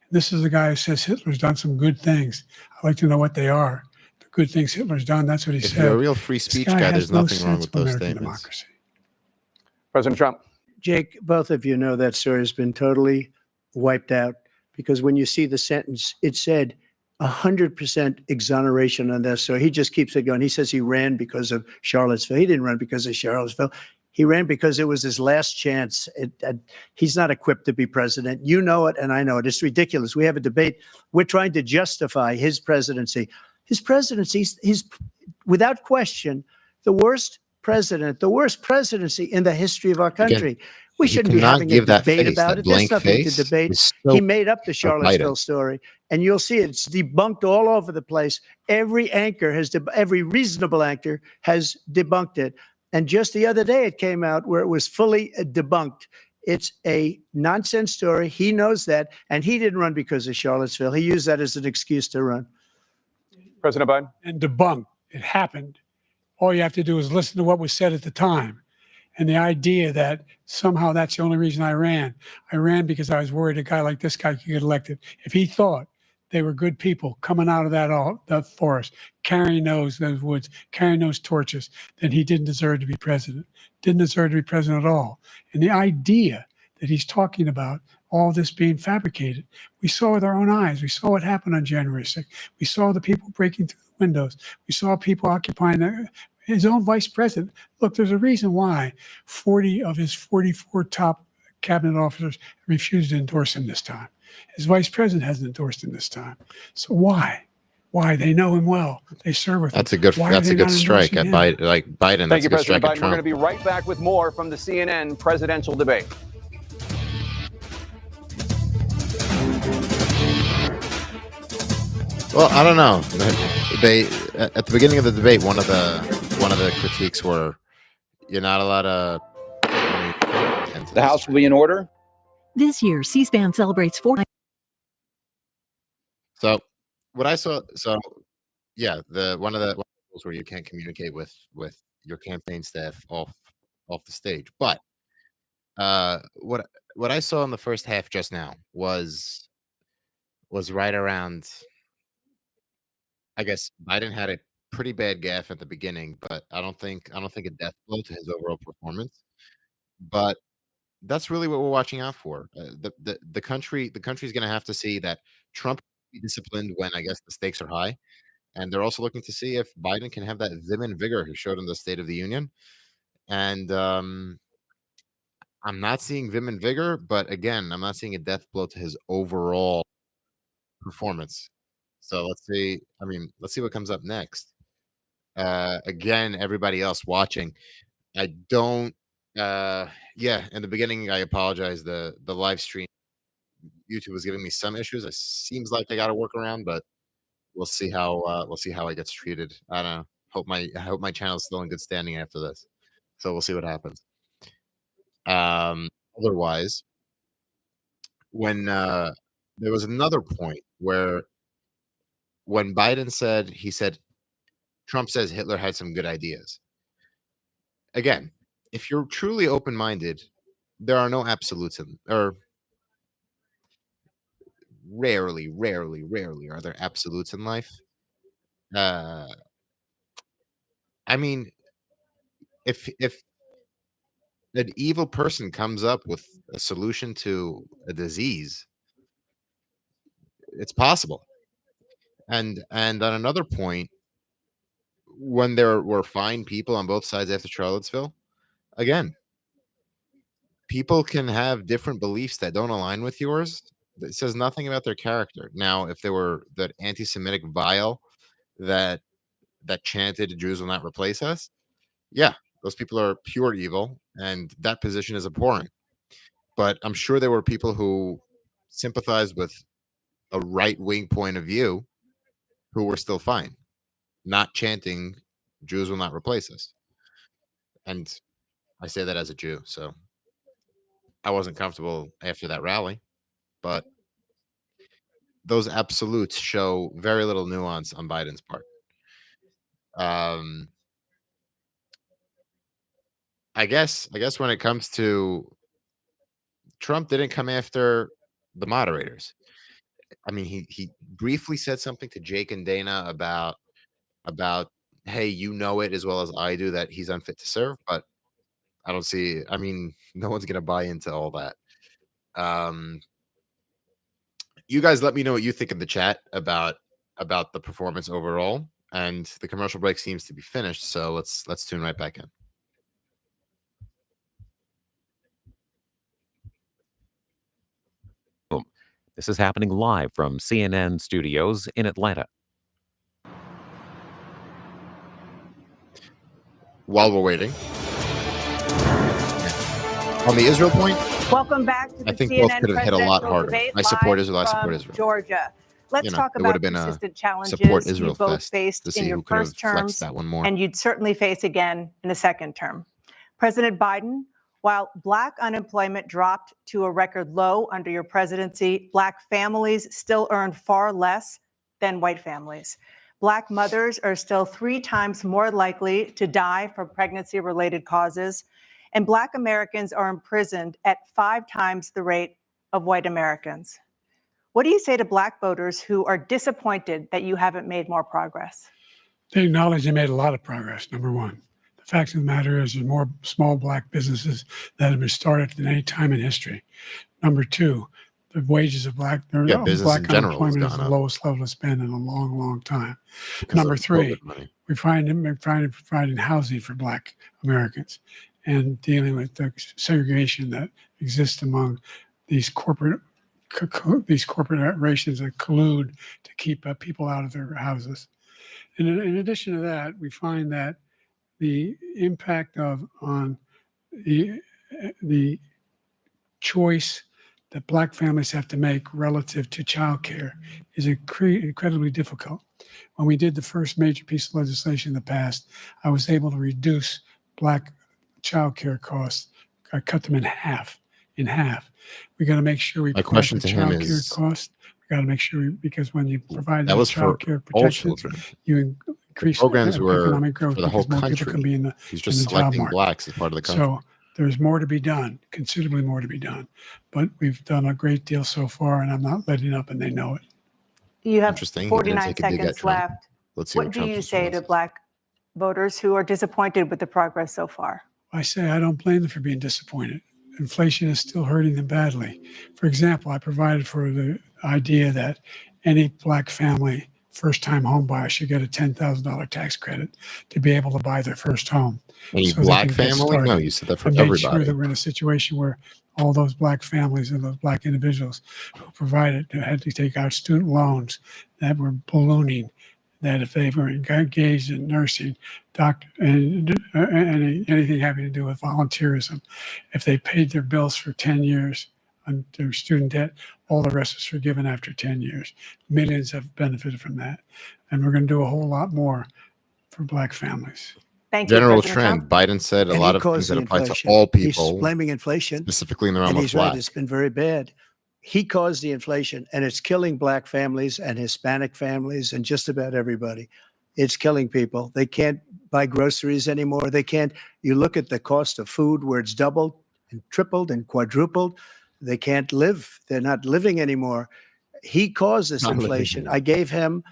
This is the guy who says Hitler's done some good things. I'd like to know what they are. The good things Hitler's done, that's what he If said. you're a real free This speech guy guy, has there's no nothing wrong sense with of those American statements. democracy. President Trump. Jake, both of you know that story has been totally wiped out because when you see the sentence, it said 100% exoneration on this. So he just keeps it going. He says he ran because of Charlottesville. He didn't run because of Charlottesville. He ran because it was his last chance. He's not equipped to be president. You know it, and I know it. It's ridiculous. We have a debate. We're trying to justify his presidency. His presidency, he's without question the worst president, the worst presidency in the history of our country. We he shouldn't be cannot having a give that debate face, about that it. There's blank nothing to face debate. is so He made up the of Biden. Charlottesville story, and you'll see it's debunked all over the place. Every reasonable anchor has debunked it. And just the other day, it came out where it was fully debunked. It's a nonsense story. He knows that, and he didn't run because of Charlottesville. He used that as an excuse to run. President Biden. And debunked. It happened. All you have to do is listen to what was said at the time. And the idea that somehow that's the only reason I ran because I was worried a guy like this guy could get elected. If he thought they were good people coming out of that forest, carrying those woods, carrying those torches, then he didn't deserve to be president. Didn't deserve to be president at all. And the idea that he's talking about all this being fabricated, we saw with our own eyes. We saw what happened on January 6th. We saw the people breaking through the windows. We saw people occupying his own vice president. Look, there's a reason why 40 of his 44 top cabinet officers refused to endorse him this time. His vice president hasn't endorsed him this time. So why? Why? They know him well. They serve with him. That's a good strike at Biden. Like Biden, Thank that's you, a good strike President Biden. at Trump. We're going to be right back with more from the CNN presidential debate. Well, I don't know. They at the beginning of the debate, one of the critiques were, "You're not allowed to." The House will be in order. This year, C-SPAN celebrates 4. So what I saw, yeah, one of the rules where you can't communicate with your campaign staff off the stage. But what I saw in the first half just now was right around. I guess Biden had a pretty bad gaffe at the beginning, but I don't think a death blow to his overall performance. But that's really what we're watching out for. The country's going to have to see that Trump will be disciplined when I guess the stakes are high, and they're also looking to see if Biden can have that vim and vigor he showed in the State of the Union. And I'm not seeing vim and vigor, but again, I'm not seeing a death blow to his overall performance. So let's see. I mean, let's see what comes up next. Again, everybody else watching, I don't. Yeah, in the beginning, I apologize. The live stream, YouTube was giving me some issues. It seems like they got to work around, but we'll see how it gets treated. I don't know. I hope my channel is still in good standing after this. So we'll see what happens. Otherwise, when there was another point where when Biden said Trump says Hitler had some good ideas. Again, if you're truly open-minded, there are no absolutes or rarely are there absolutes in life. I mean, if an evil person comes up with a solution to a disease, it's possible. And on another point, when there were fine people on both sides after Charlottesville, again, people can have different beliefs that don't align with yours. It says nothing about their character. Now, if they were that anti-Semitic vile that chanted "Jews will not replace us," yeah, those people are pure evil, and that position is abhorrent. But I'm sure there were people who sympathized with a right-wing point of view who were still fine, not chanting, Jews will not replace us. And I say that as a Jew, so I wasn't comfortable after that rally, but those absolutes show very little nuance on Biden's part. I guess when it comes to Trump, didn't come after the moderators. I mean, he briefly said something to Jake and Dana about hey, you know it as well as I do that he's unfit to serve, but I don't see. I mean, no one's gonna buy into all that. You guys, let me know what you think in the chat about the performance overall. And the commercial break seems to be finished, so let's tune right back in. This is happening live from CNN studios in Atlanta. While we're waiting, on the Israel point, Welcome back to the I think both CNN could have hit a lot presidential harder. debate I support live Israel. I support from Israel. Georgia. Let's talk it would about have been a consistent challenges support Israel you both fest to faced in see your who could have first flexed terms, that one more. and you'd certainly face again in a second term. President Biden, while Black unemployment dropped to a record low under your presidency, Black families still earn far less than white families. Black mothers are still 3 times more likely to die from pregnancy-related causes, and Black Americans are imprisoned at 5 times the rate of white Americans. What do you say to Black voters who are disappointed that you haven't made more progress? They acknowledge they made a lot of progress, number one. The fact of the matter is there's more small Black businesses that have been started than any time in history. Number two, the wages of Black business in general has unemployment is gone the up lowest level it's been in a long, long time. because Number of three, COVID money. we're providing housing for Black Americans and dealing with the segregation that exists among these corporations that collude to keep people out of their houses. And in addition to that, we find that the impact on the choice that Black families have to make relative to childcare is incredibly difficult. When we did the first major piece of legislation in the past, I was able to reduce Black childcare costs. I cut them in half. We got to make sure we My provide question for to him childcare is, costs. We got to make sure because when you provide that those was for childcare all protections, children. you increase Programs were economic growth for the because whole more people can country. be in the He's in just the job selecting market. Blacks as part of the country. So there's more to be done, considerably more to be done. But we've done a great deal so far, and I'm not letting up, and they know it. You have Interesting. He didn't 49 take a dig at seconds Trump. left. Let's see What do Trump's you say response to is. Black voters who are disappointed with the progress so far? I say I don't blame them for being disappointed. Inflation is still hurting them badly. For example, I provided for the idea that any Black family, first-time home buyer, should get a $10,000 tax credit to be able to buy their first home. Any so they Black can get family? No, started. you said that for I made sure everybody. that we're in a situation where all those Black families and those Black individuals who provided who had to take out student loans that were ballooning, that if they were engaged in nursing, doctor, and anything having to do with volunteerism, if they paid their bills for 10 years on their student debt, all the rest was forgiven after 10 years. Millions have benefited from that. And we're going to do a whole lot more for Black families. Thank you, General President trend. Trump. Biden said a And lot he of things caused that the apply to inflation. all He's people, blaming inflation, specifically in the realm and of he's Black. right. It's been very bad. He caused the inflation, and it's killing Black families and Hispanic families and just about everybody. It's killing people. They can't buy groceries anymore. They can't. You look at the cost of food where it's doubled and tripled and quadrupled. They can't live. They're not living anymore. He caused this Not living inflation. anymore. I gave him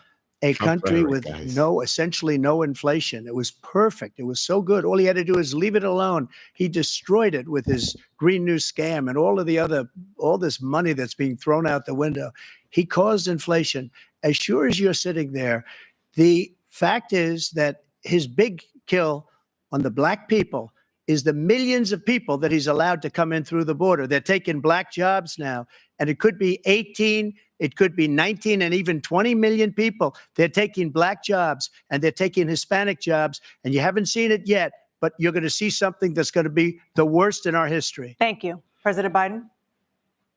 a Trump country rhetoric, with guys. essentially no inflation. It was perfect. It was so good. All he had to do is leave it alone. He destroyed it with his Green New scam and all this money that's being thrown out the window. He caused inflation. As sure as you're sitting there, the fact is that his big kill on the Black people is the millions of people that he's allowed to come in through the border. They're taking Black jobs now, and it could be 18, it could be 19, and even 20 million people. They're taking Black jobs, and they're taking Hispanic jobs, and you haven't seen it yet, but you're going to see something that's going to be the worst in our history. Thank you. President Biden?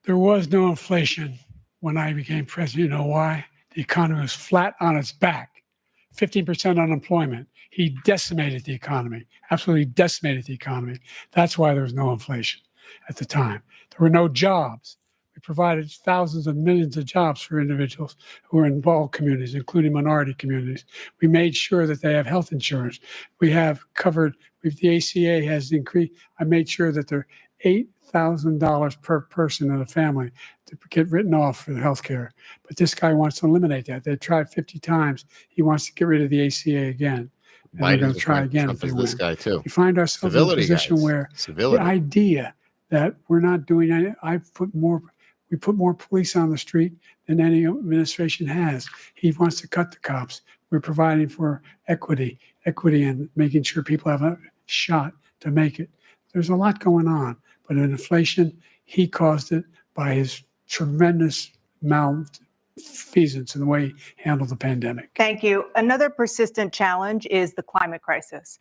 There was no inflation when I became president. You know why? The economy was flat on its back, 15% unemployment. He decimated the economy, absolutely decimated the economy. That's why there was no inflation at the time. There were no jobs. We provided thousands of millions of jobs for individuals who were in all communities, including minority communities. We made sure that they have health insurance. We have covered, the ACA has increased. I made sure that they're $8,000 per person in a family to get written off for the health care. But this guy wants to eliminate that. They tried 50 times. He wants to get rid of the ACA again. And they're going to try again if they win. This guy too. We find ourselves in a position where the idea that we're not doing anything, we put more police on the street than any administration has. He wants to cut the cops. We're providing for equity and making sure people have a shot to make it. There's a lot going on, but in inflation, he caused it by his tremendous malfeasance in the way he handled the pandemic. Thank you. Another persistent challenge is the climate crisis.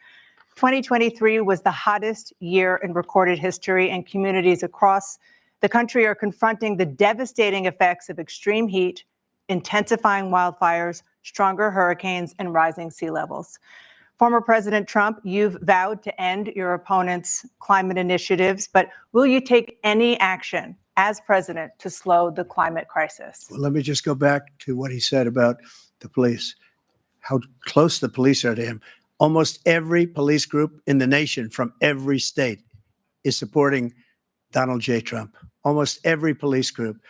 2023 was the hottest year in recorded history, and communities across the country are confronting the devastating effects of extreme heat, intensifying wildfires, stronger hurricanes, and rising sea levels. Former President Trump, you've vowed to end your opponent's climate initiatives, but will you take any action as president to slow the climate crisis? Well, let me just go back to what he said about the police, how close the police are to him. Almost every police group in the nation from every state is supporting Donald J. Trump. Almost every police group.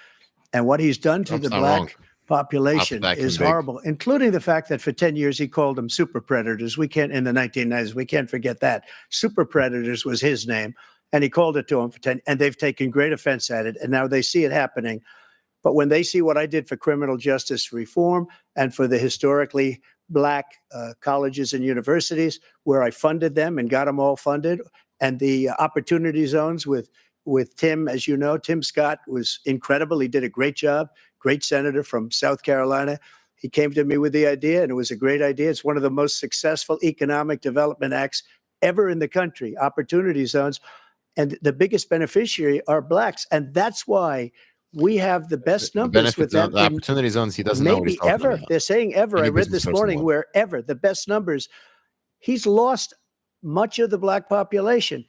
And what he's done to the black population is horrible, including the fact that for 10 years he called them super predators. We can't, in the 1990s, we can't forget that. Super predators was his name, and he called it to them for 10, and they've taken great offense at it, and now they see it happening. But when they see what I did for criminal justice reform and for the historically black colleges and universities, where I funded them and got them all funded, and the opportunity zones with Tim, as you know, Tim Scott was incredible. He did a great job, great senator from South Carolina. He came to me with the idea, and it was a great idea. It's one of the most successful economic development acts ever in the country, opportunity zones. And the biggest beneficiary are blacks. And that's why we have the best numbers with them. The opportunity zones, he doesn't know what he's talking ever. about. They're saying ever. I read this morning where ever, the best numbers. He's lost much of the black population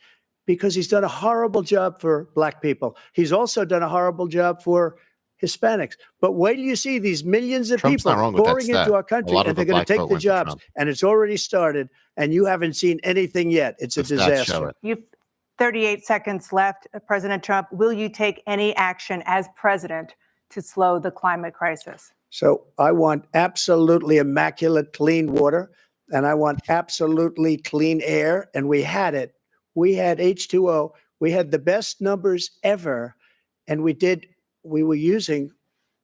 because he's done a horrible job for black people. He's also done a horrible job for Hispanics. But wait till you see these millions of people pouring into our country, and they're going to take the jobs. And it's already started, and you haven't seen anything yet. It's a disaster. You've 38 seconds left. President Trump, will you take any action as president to slow the climate crisis? So I want absolutely immaculate clean water, and I want absolutely clean air, and we had it. We had H2O. We had the best numbers ever, and we were using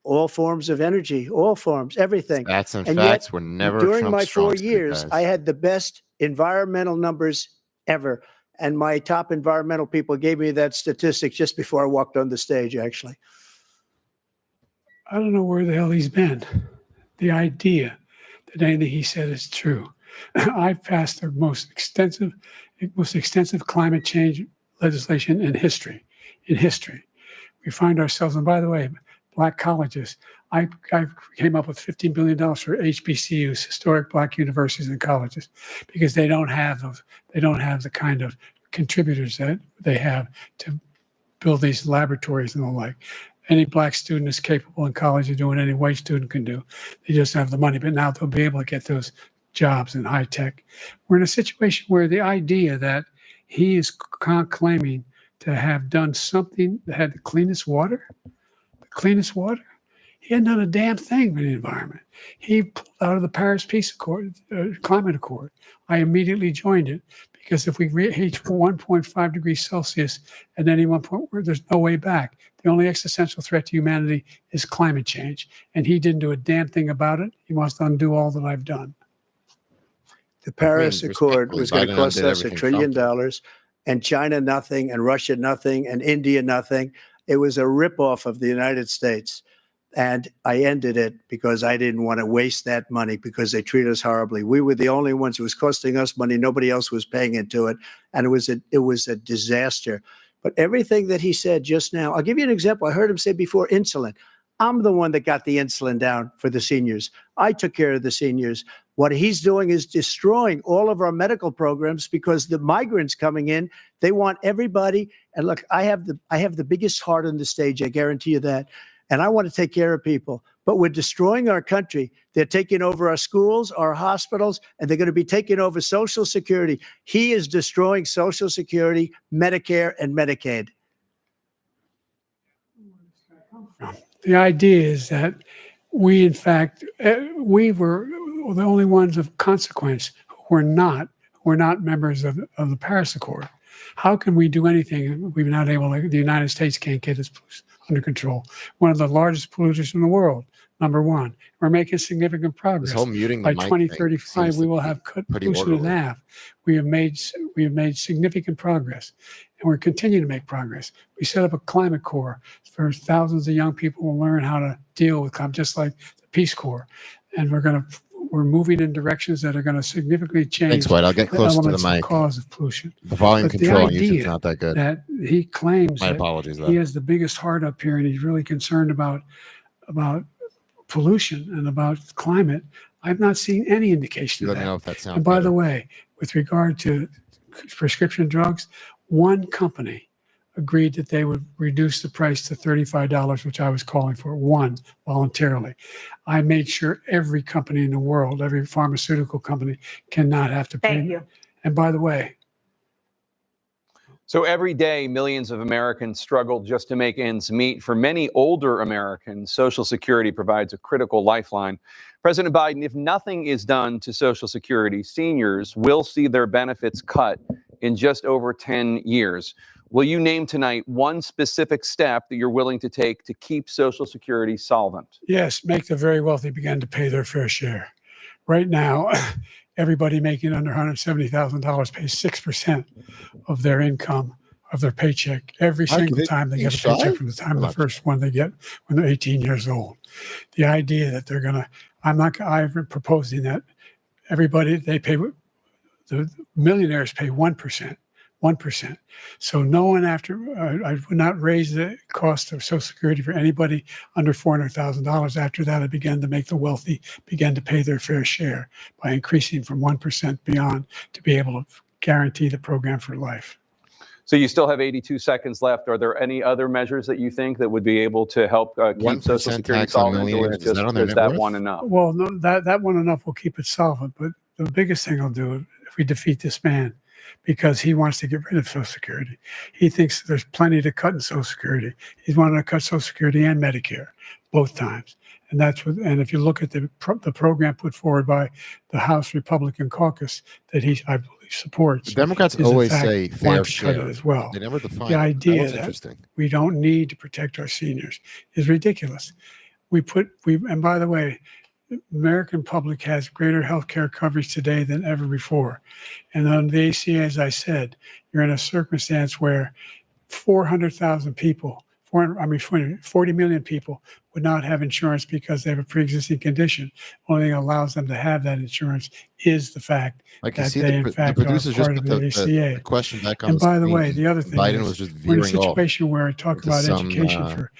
all forms of energy, all forms, everything. Facts and facts were never during my 4 years, I had the best environmental numbers ever. And my top environmental people gave me that statistic just before I walked on the stage, actually. I don't know where the hell he's been. The idea that anything he said is true. I passed the most extensive climate change legislation in history. We find ourselves, and by the way, black colleges, I came up with $15 billion for HBCUs, historic black universities and colleges, because they don't have the kind of contributors that they have to build these laboratories and the like. Any black student is capable in college of doing any white student can do. They just have the money, but now they'll be able to get those jobs in high tech. We're in a situation where the idea that he is claiming to have done something that had the cleanest water, he hadn't done a damn thing for the environment. He pulled out of the Paris Peace Accord, Climate Accord. I immediately joined it because if we reach 1.5 degrees Celsius at any one point, there's no way back. The only existential threat to humanity is climate change. And he didn't do a damn thing about it. He wants to undo all that I've done. The Paris Accord was going to cost us $1 trillion, and China nothing, and Russia nothing, and India nothing. It was a ripoff of the United States. And I ended it because I didn't want to waste that money because they treat us horribly. We were the only ones. It was costing us money. Nobody else was paying into it. And it was a disaster. But everything that he said just now, I'll give you an example. I heard him say before insulin. I'm the one that got the insulin down for the seniors. I took care of the seniors. What he's doing is destroying all of our medical programs because the migrants coming in, they want everybody. And look, I have the biggest heart on the stage. I guarantee you that. And I want to take care of people. But we're destroying our country. They're taking over our schools, our hospitals, and they're going to be taking over Social Security. He is destroying Social Security, Medicare, and Medicaid. The idea is that we, in fact, we were the only ones of consequence who were not members of the Paris Accord. How can we do anything? We're not able to, the United States can't get its under control. One of the largest polluters in the world, number one. We're making significant progress. This whole muting By the mic 2035, we will have cut pollution in half. We have made significant progress, and we're continuing to make progress. We set up a climate corps for thousands of young people will learn how to deal with climate, just like the Peace Corps. And we're moving in directions that are going to significantly change. Thanks, White. I'll get close to the mic. Cause of pollution. The volume But control on the YouTube's idea not that good. that he claims My that apologies, though. he has the biggest heart up here, and he's really concerned about pollution and about climate. I've not seen any indication You of let me that. know if that sounds And by better. the way, with regard to prescription drugs, one company agreed that they would reduce the price to $35, which I was calling for, one, voluntarily. I made sure every company in the world, every pharmaceutical company, cannot have to pay. Thank you. And by the way, So every day, millions of Americans struggle just to make ends meet. For many older Americans, Social Security provides a critical lifeline. President Biden, if nothing is done to Social Security, seniors will see their benefits cut in just over 10 years. Will you name tonight one specific step that you're willing to take to keep Social Security solvent? yes, make the very wealthy begin to pay their fair share. Right now, everybody making under $170,000 pays 6% of their income, of their paycheck, every single time they get a paycheck from the time of the first one they get when they're 18 years old. The idea that they're going to, I've been proposing that everybody, the millionaires pay 1%. 1%. So no one I would not raise the cost of Social Security for anybody under $400,000. After that, I began to make the wealthy begin to pay their fair share by increasing from 1% beyond to be able to guarantee the program for life. So you still have 82 seconds left. Are there any other measures that you think that would be able to help keep Social 1% Security tax on solvent, or millionaires, is that on their is net that worth? one enough? Well, no, that one enough will keep it solvent. But the biggest thing I'll do if we defeat this man, because he wants to get rid of Social Security. He thinks there's plenty to cut in Social Security. He's wanting to cut Social Security and Medicare both times. And that's what. And if you look at the program put forward by the House Republican caucus that I believe supports, The Democrats is in always fact say want fair to cut share. it as well. They never define The it. idea That was that interesting. we don't need to protect our seniors is ridiculous. And by the way, the American public has greater health care coverage today than ever before. And on the ACA, as I said, you're in a circumstance where 400,000 people, 40 million people would not have insurance because they have a pre-existing condition. Only thing that allows them to have that insurance is the fact Like you that see, they, the in fact, are producers just part put of the ACA. the question back on And the by the screen. way, the other thing Biden is, was just we're in a veering off situation where I talk into about some, education for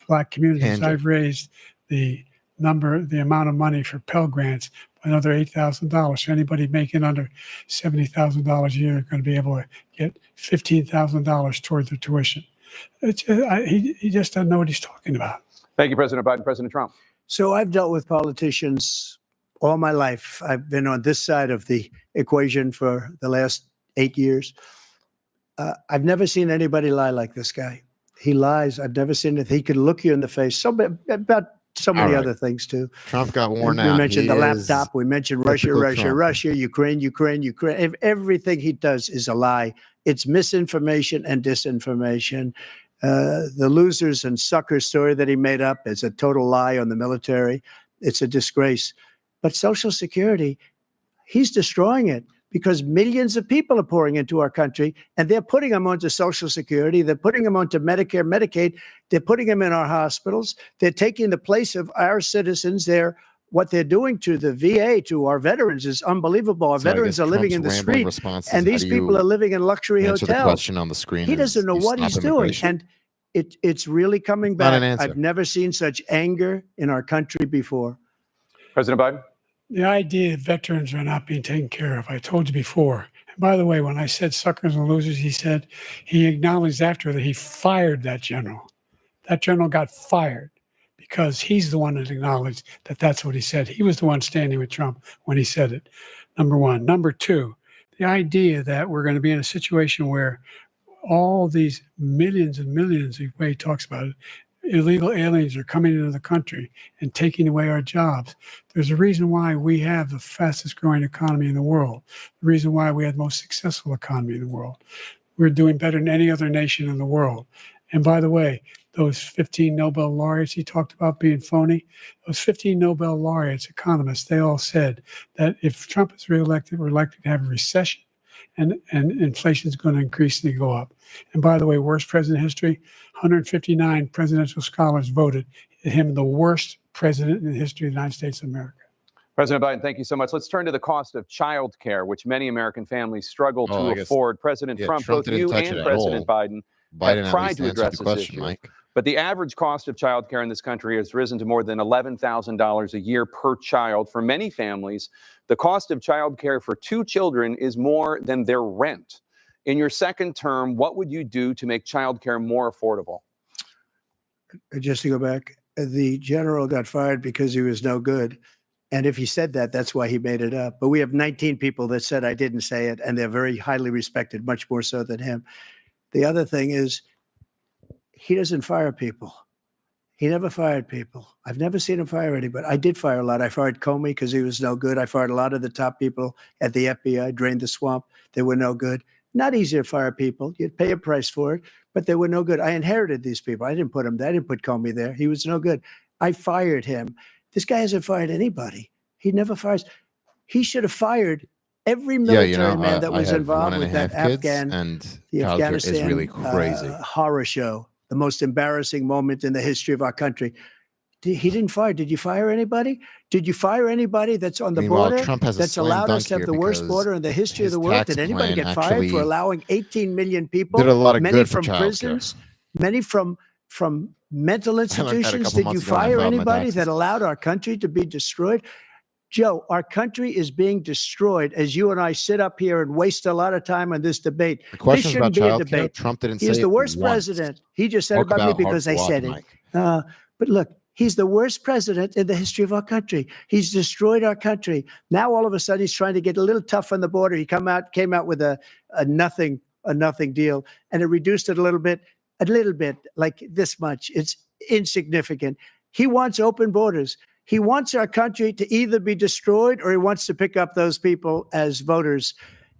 Black communities. tangent. I've raised the amount of money for Pell Grants by another $8,000. So anybody making under $70,000 a year is going to be able to get $15,000 toward their tuition. He just doesn't know what he's talking about. Thank you, President Biden. President Trump. So I've dealt with politicians all my life. I've been on this side of the equation for the last 8 years. I've never seen anybody lie like this guy. He lies. I've never seen it. He could look you in the face. About so many other things too. Trump got worn We out. mentioned He the is laptop. We mentioned Russia, typical Russia, Trump. Russia, Ukraine. Everything he does is a lie. It's misinformation and disinformation. The losers and suckers story that he made up is a total lie on the military. It's a disgrace. But Social Security, he's destroying it because millions of people are pouring into our country, and they're putting them onto Social Security. They're putting them onto Medicare, Medicaid. They're putting them in our hospitals. They're taking the place of our citizens. What they're doing to the VA, to our veterans, is unbelievable. Our So I veterans guess are living in Trump's the rambling street, response is, and how these do people you are living in luxury answer the hotels. question on the screen? He is doesn't know you what stop he's doing. immigration? And It's really coming Not an back. answer. I've never seen such anger in our country before. President Biden? The idea that veterans are not being taken care of, I told you before. And by the way, when I said suckers and losers, he acknowledged after that he fired that general. That general got fired because he's the one that acknowledged that that's what he said. He was the one standing with Trump when he said it, number one. Number two, the idea that we're going to be in a situation where all these millions and millions, the way he talks about it, illegal aliens are coming into the country and taking away our jobs. There's a reason why we have the fastest growing economy in the world, the reason why we have the most successful economy in the world. We're doing better than any other nation in the world. And by the way, those 15 Nobel laureates he talked about being phony, those 15 Nobel laureates, economists, they all said that if Trump is reelected, we're likely to have a recession and inflation is going to increasingly go up. And by the way, worst president in history, 159 presidential scholars voted him the worst president in the history of the United States of America. President Biden, thank you so much. Let's turn to the cost of child care, which many American families struggle to afford. President Trump, both you and President Biden have tried to address this issue. Mike. But the average cost of child care in this country has risen to more than $11,000 a year per child. For many families, the cost of child care for 2 children is more than their rent. In your second term, what would you do to make child care more affordable? Just to go back, the general got fired because he was no good. And if he said that, that's why he made it up. But we have 19 people that said I didn't say it, and they're very highly respected, much more so than him. The other thing is, he doesn't fire people. He never fired people. I've never seen him fire anybody. I did fire a lot. I fired Comey because he was no good. I fired a lot of the top people at the FBI, drained the swamp. They were no good. Not easy to fire people. You'd pay a price for it, but they were no good. I inherited these people. I didn't put them there. I didn't put Comey there. He was no good. I fired him. This guy hasn't fired anybody. He never fires. He should have fired every military man that was involved with that Afghanistan is really crazy. Horror show. The most embarrassing moment in the history of our country. He didn't fire. Did you fire anybody? Did you fire anybody that's on the border Trump has that's allowed us to have the worst border in the history of the world? Did anybody get fired for allowing 18 million people, many from prisons, many from mental institutions? Did you fire anybody that allowed our country to be destroyed? Joe, our country is being destroyed as you and I sit up here and waste a lot of time on this debate. This shouldn't be a debate. Trump didn't say He's the worst president. He just said about me because I said it. But look, he's the worst president in the history of our country. He's destroyed our country. Now all of a sudden he's trying to get a little tough on the border. He came out with a nothing deal, and it reduced it a little bit, like this much. It's insignificant. He wants open borders. He wants our country to either be destroyed or he wants to pick up those people as voters.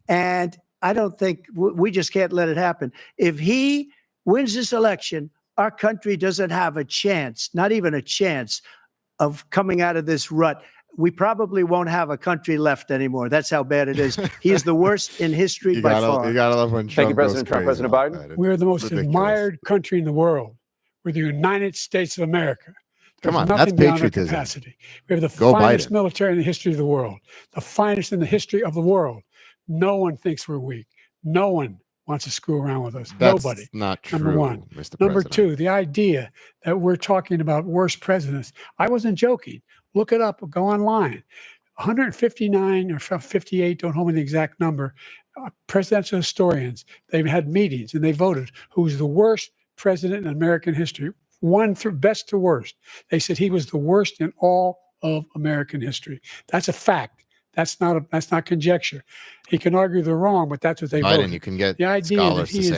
And I don't think we just can't let it happen. If he wins this election, our country doesn't have a chance, not even a chance, of coming out of this rut. We probably won't have a country left anymore. That's how bad it is. He is the worst in history by far. You gotta love when Trump Thank you, President Trump. President Biden. That. We're the most admired country in the world. We're the United States of America. There's Come on, that's patriotism. Capacity. We have the finest military in the history of the world, the finest in the history of the world. No one thinks we're weak. No one wants to screw around with us. That's Nobody. Not true. Number one. Mr. Number President. two, the idea that we're talking about worst presidents. I wasn't joking. Look it up. Go online. 159 or 58, don't hold me the exact number, presidential historians, they've had meetings and they voted who's the worst president in American history. One through best to worst. They said he was the worst in all of American history. That's a fact. That's not conjecture. He can argue they're wrong, but that's what they voted. You can get the idea that he is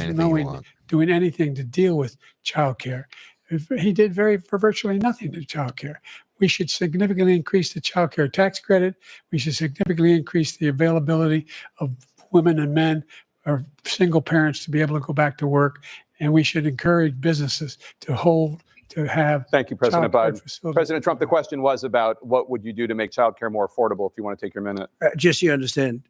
doing anything to deal with child care. He did for virtually nothing to child care. We should significantly increase the child care tax credit. We should significantly increase the availability of women and men or single parents to be able to go back to work. And we should encourage businesses to have. Thank you, President Biden. President Trump, the question was about what would you do to make childcare more affordable, if you want to take your minute. Just so you understand,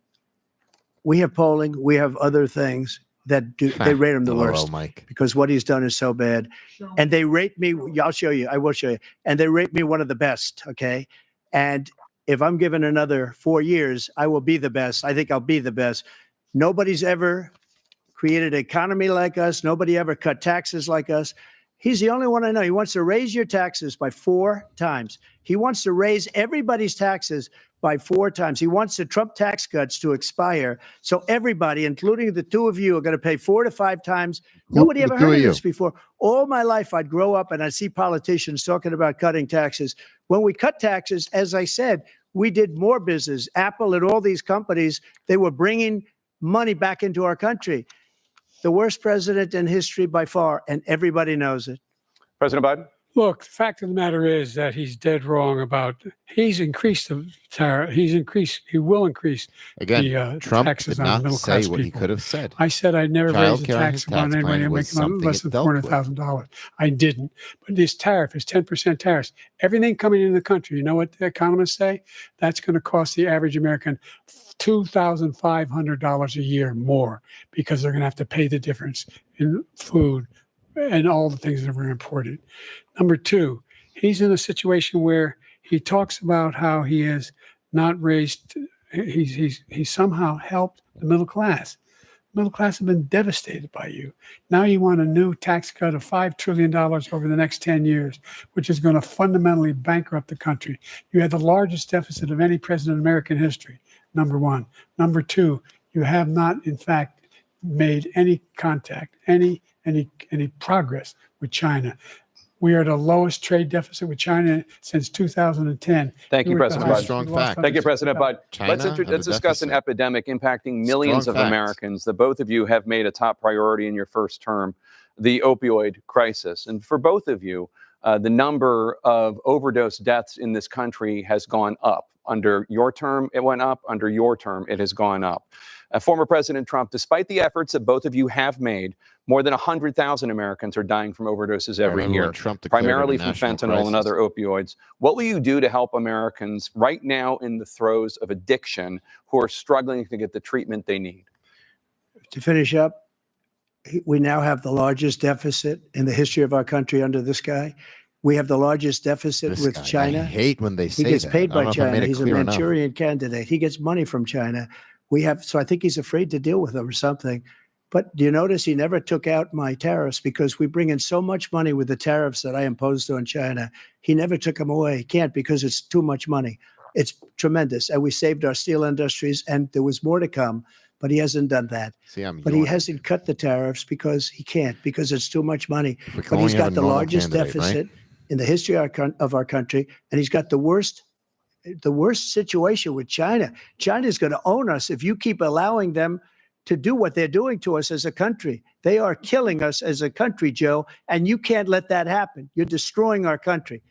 we have polling, we have other things that they rate him the worst, Mike. Because what he's done is so bad. And they rate me, I'll show you, I will show you. And they rate me one of the best, okay? And if I'm given another 4 years, I will be the best. I think I'll be the best. Nobody's ever created an economy like us. Nobody ever cut taxes like us. He's the only one I know. He wants to raise your taxes by 4 times. He wants to raise everybody's taxes by 4 times. He wants the Trump tax cuts to expire. So everybody, including the two of you, are going to pay 4 to 5 times. Nobody ever heard of this before. All my life, I'd grow up and I'd see politicians talking about cutting taxes. When we cut taxes, as I said, we did more business. Apple and all these companies, they were bringing money back into our country. The worst president in history by far, and everybody knows it. President Biden? Look, the fact of the matter is that he's dead wrong about, he's increased the tariff. He will increase Again, Trump taxes did on not middle say class what he people. could have said. I said I'd never raise the tax on anybody making less than dealt with. $400,000. I didn't. But this tariff is 10% tariffs. Everything coming into the country, you know what the economists say? That's going to cost the average American $2,500 a year more, because they're going to have to pay the difference in food and all the things that were imported. Number two, he's in a situation where he talks about how he has not raised, he's somehow helped the middle class. Middle class have been devastated by you. Now you want a new tax cut of $5 trillion over the next 10 years, which is going to fundamentally bankrupt the country. You had the largest deficit of any president in American history, number one. Number two, you have not, in fact, made any contact, any progress with China. We are the lowest trade deficit with China since 2010. Thank you, President Biden. Strong fact. Thank you, President Biden. China Let's discuss an epidemic impacting millions Strong of facts. Americans that both of you have made a top priority in your first term, the opioid crisis. And for both of you, the number of overdose deaths in this country has gone up. Under your term, it went up. Under your term, it has gone up. Former President Trump, despite the efforts that both of you have made, more than 100,000 Americans are dying from overdoses every year, primarily from fentanyl and other opioids. What will you do to help Americans right now in the throes of addiction who are struggling to get the treatment they need? To finish up, we now have the largest deficit in the history of our country under this guy. We have the largest deficit with China. I hate when they say that. He gets paid by China. He's a enough. Manchurian candidate. He gets money from China. So I think he's afraid to deal with them or something. But do you notice he never took out my tariffs, because we bring in so much money with the tariffs that I imposed on China. He never took them away. He can't, because it's too much money. It's tremendous. And we saved our steel industries, and there was more to come, but he hasn't done that. But he hasn't cut the tariffs because he can't, because it's too much money. But he's got the largest deficit in the history of our country, and he's got the worst situation with China. China's going to own us if you keep allowing them to do what they're doing to us as a country. They are killing us as a country, Joe, and you can't let that happen. You're destroying our country.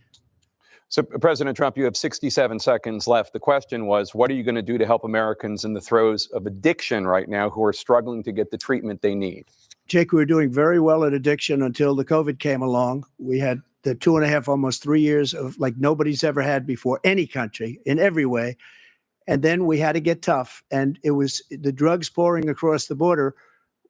So, President Trump, you have 67 seconds left. The question was, what are you going to do to help Americans in the throes of addiction right now who are struggling to get the treatment they need? Jake, we were doing very well at addiction until the COVID came along. We had the 2.5, almost 3 years of like nobody's ever had before, any country, in every way. And then we had to get tough. And it was the drugs pouring across the border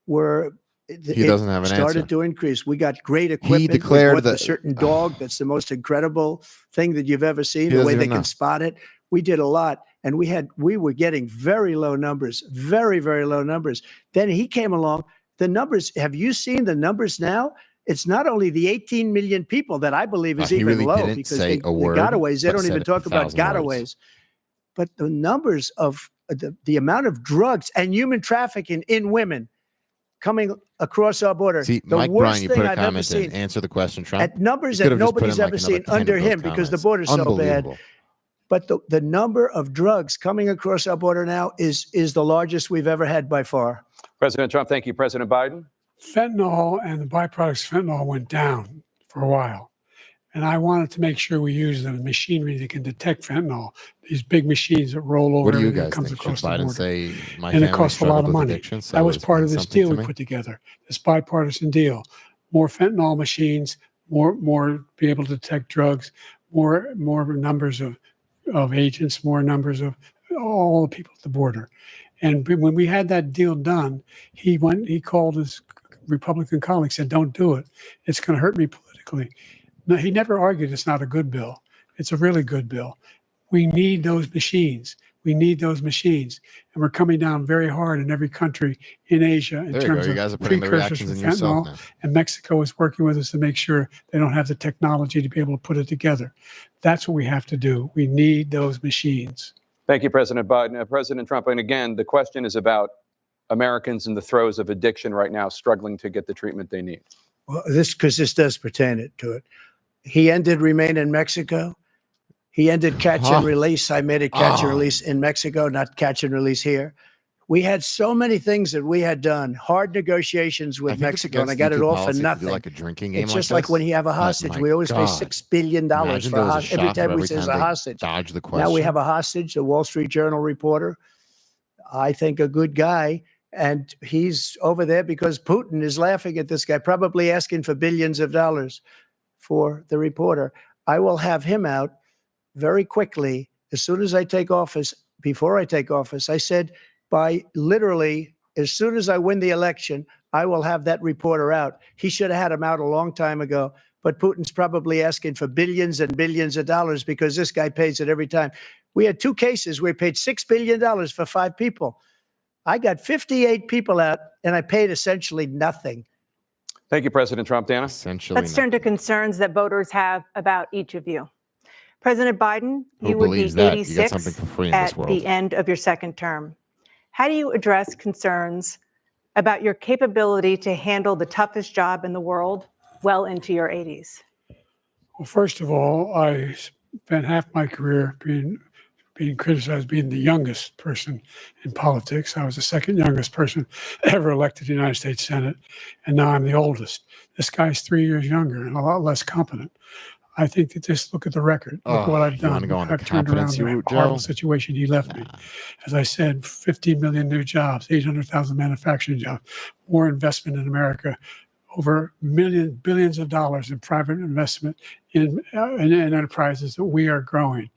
were He doesn't have an started answer. to increase. We got great equipment. He declared we bought that a certain dog that's the most incredible thing that you've ever seen, the way they can spot it. We did a lot. And we were getting very low numbers, very, very low numbers. Then he came along. The numbers, have you seen the numbers now? It's not only the 18 million people that I believe is even low, because the gotaways, they don't even talk about gotaways. But the numbers of the amount of drugs and human trafficking in women coming across our border. See, the Mike worst Bryan, you thing put a I've ever comment seen. in. Answer the question, Trump. At numbers that nobody's ever seen under him, because the border's so bad. But the number of drugs coming across our border now is the largest we've ever had by far. President Trump, thank you. President Biden? Fentanyl and the byproducts of fentanyl went down for a while. And I wanted to make sure we use the machinery that can detect fentanyl. These big machines that roll over. What do you everything guys that comes think? across Should the Biden border. say, my And it family costs a lot struggled of with money. addiction, so That was it part of means this something deal to we me? put together, this bipartisan deal. More fentanyl machines, more be able to detect drugs, more numbers of agents, more numbers of all the people at the border. And when we had that deal done, he called his Republican colleagues, said, don't do it. It's going to hurt me politically. No, he never argued it's not a good bill. It's a really good bill. We need those machines. We need those machines. And we're coming down very hard in every country in Asia in There you go. terms You of guys are putting the precursors reactions for in yourself fentanyl. now. And Mexico is working with us to make sure they don't have the technology to be able to put it together. That's what we have to do. We need those machines. Thank you, President Biden. President Trump, and again, the question is about Americans in the throes of addiction right now, struggling to get the treatment they need. Well, this does pertain to it. He ended Remain in Mexico. He ended catch and release. I made it catch and release in Mexico, not catch and release here. We had so many things that we had done, hard negotiations with Mexico, and I got it all for nothing. Like a drinking game. It's just like when you have a hostage. We always pay $6 billion for a hostage. Every time we say there's a hostage. Dodge the question. Now we have a hostage, a Wall Street Journal reporter. I think a good guy. And he's over there because Putin is laughing at this guy, probably asking for billions of dollars for the reporter. I will have him out very quickly as soon as I take office. Before I take office, I said by literally as soon as I win the election, I will have that reporter out. He should have had him out a long time ago. But Putin's probably asking for billions and billions of dollars because this guy pays it every time. We had 2 cases where he paid $6 billion for 5 people. I got 58 people out, and I paid essentially nothing. Thank you, President Trump. Dana? Essentially Let's turn to concerns that voters have about each of you. President Biden, you would be 86 at the end of your second term. How do you address concerns about your capability to handle the toughest job in the world well into your 80s? Well, first of all, I spent half my career being criticized being the youngest person in politics. I was the second youngest person ever elected to the United States Senate, and now I'm the oldest. This guy's 3 years younger and a lot less competent. I think that just look at the record. Look what I've done. I've turned around the horrible situation he left me. As I said, 15 million new jobs, 800,000 manufacturing jobs, more investment in America, over billions of dollars in private investment in enterprises that we are growing.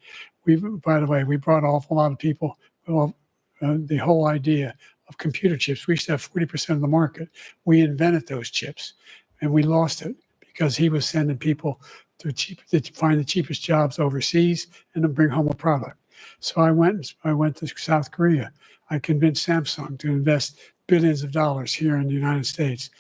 By the way, we brought an awful lot of people. Well, the whole idea of computer chips, we used to have 40% of the market. We invented those chips, and we lost it because he was sending people to find the cheapest jobs overseas and to bring home a product. So I went to South Korea. I convinced Samsung to invest billions of dollars here in the United States,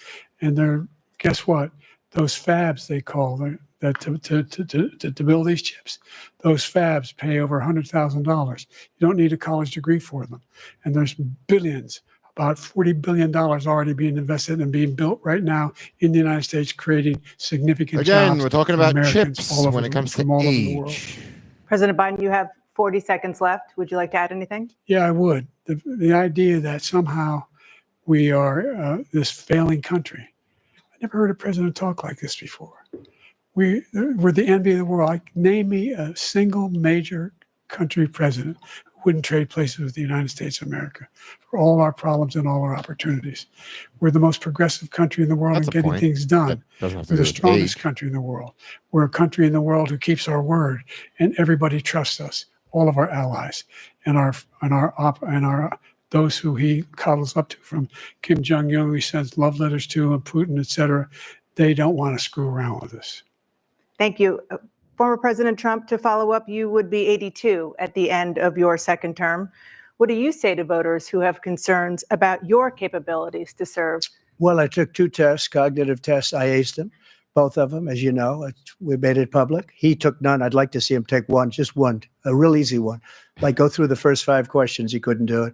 and guess what? Those fabs they call that to build these chips, those fabs pay over $100,000. You don't need a college degree for them. And there's billions, about $40 billion already being invested and being built right now in the United States, creating significant jobs. Again, we're talking about Americans chips when it comes to age. President Biden, you have 40 seconds left. Would you like to add anything? Yeah, I would. The idea that somehow we are this failing country. I never heard a president talk like this before. We're the envy of the world. Name me a single major country president who wouldn't trade places with the United States of America for all our problems and all our opportunities. We're the most progressive country in the world in getting things done. We're the strongest country in the world. We're a country in the world who keeps our word, and everybody trusts us. All of our allies and those who he cuddles up to, from Kim Jong-un, who he sends love letters to, and Putin, et cetera. They don't want to screw around with us. Thank you. Former President Trump, to follow up, you would be 82 at the end of your second term. What do you say to voters who have concerns about your capabilities to serve? Well, I took 2 tests, cognitive tests. I aced them, both of them, as you know. We made it public. He took none. I'd like to see him take one, just one, a real easy one. Like go through the first 5 questions. He couldn't do it.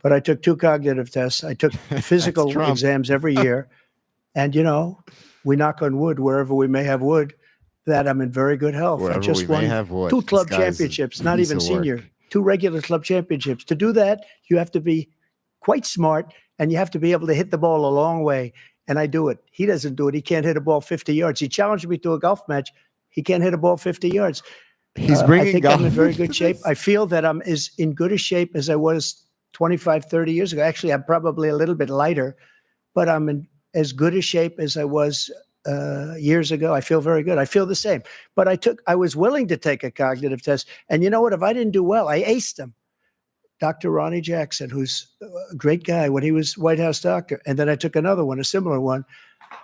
But I took 2 cognitive tests. I took physical exams every year. And, we knock on wood wherever we may have wood, that I'm in very good health. I just won 2 club championships, not even senior, 2 regular club championships. To do that, you have to be quite smart, and you have to be able to hit the ball a long way. And I do it. He doesn't do it. He can't hit a ball 50 yards. He challenged me to a golf match. He can't hit a ball 50 yards. He's bringing I think I'm in very good shape. I feel that I'm as in good a shape as I was 25, 30 years ago. Actually, I'm probably a little bit lighter, but I'm in as good a shape as I was years ago. I feel very good. I feel the same. But I was willing to take a cognitive test. And you know what? If I didn't do well, I aced them. Dr. Ronnie Jackson, who's a great guy when he was White House doctor. And then I took another one, a similar one.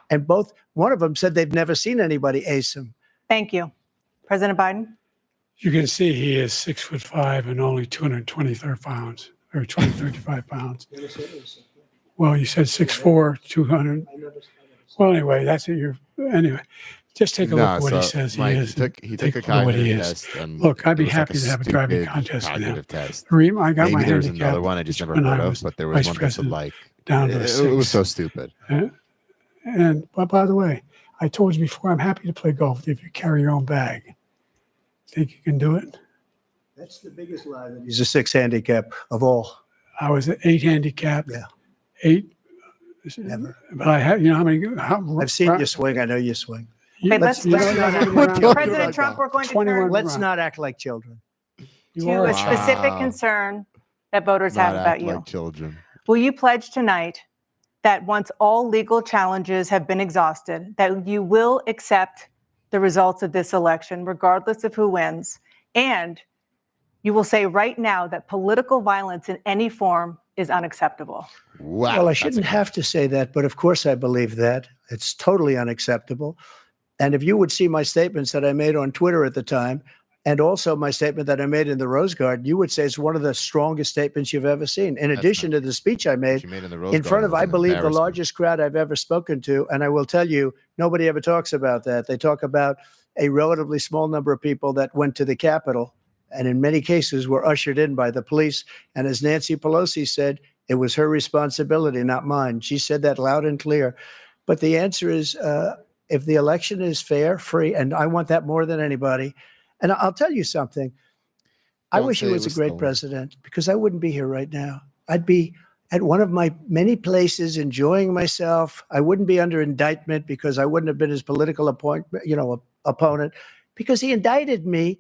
And one of them said they've never seen anybody ace him. Thank you. President Biden? You can see he is 6'5" and only 223 pounds or 235 pounds. Well, you said 6'4", 200. Well, anyway, that's what you're. Anyway, just take a look at what he says Mike, he is. He Take took a a look at what he cognitive is. test. And Look, I'd it be was like happy a to have a driving stupid contest with him. cognitive test. I got Maybe my there's handicap. another one I just never when heard I of, was but there was vice one that's president like down to a it 6. was so stupid. But by the way, I told you before, I'm happy to play golf if you carry your own bag. Think you can do it? That's the biggest lie. That he's a 6 handicap of all. I was at 8 handicap. Yeah. 8. Never. But I have, I've seen you swing. I know you swing. Okay, let's President Trump, we're going to turn Let's not act like children. to a specific concern that voters have about you. Like children. Will you pledge tonight that once all legal challenges have been exhausted, that you will accept the results of this election, regardless of who wins, and you will say right now that political violence in any form is unacceptable? Wow. Well, I shouldn't have to say that, but of course I believe that. It's totally unacceptable. And if you would see my statements that I made on Twitter at the time, and also my statement that I made in the Rose Garden, you would say it's one of the strongest statements you've ever seen. In addition to the speech I made in front of, I believe, the largest crowd I've ever spoken to. And I will tell you, nobody ever talks about that. They talk about a relatively small number of people that went to the Capitol and in many cases were ushered in by the police. And as Nancy Pelosi said, it was her responsibility, not mine. She said that loud and clear. But the answer is, if the election is fair, free, and I want that more than anybody. And I'll tell you something. I wish he was a great president, because I wouldn't be here right now. I'd be at one of my many places enjoying myself. I wouldn't be under indictment because I wouldn't have been his political opponent, because he indicted me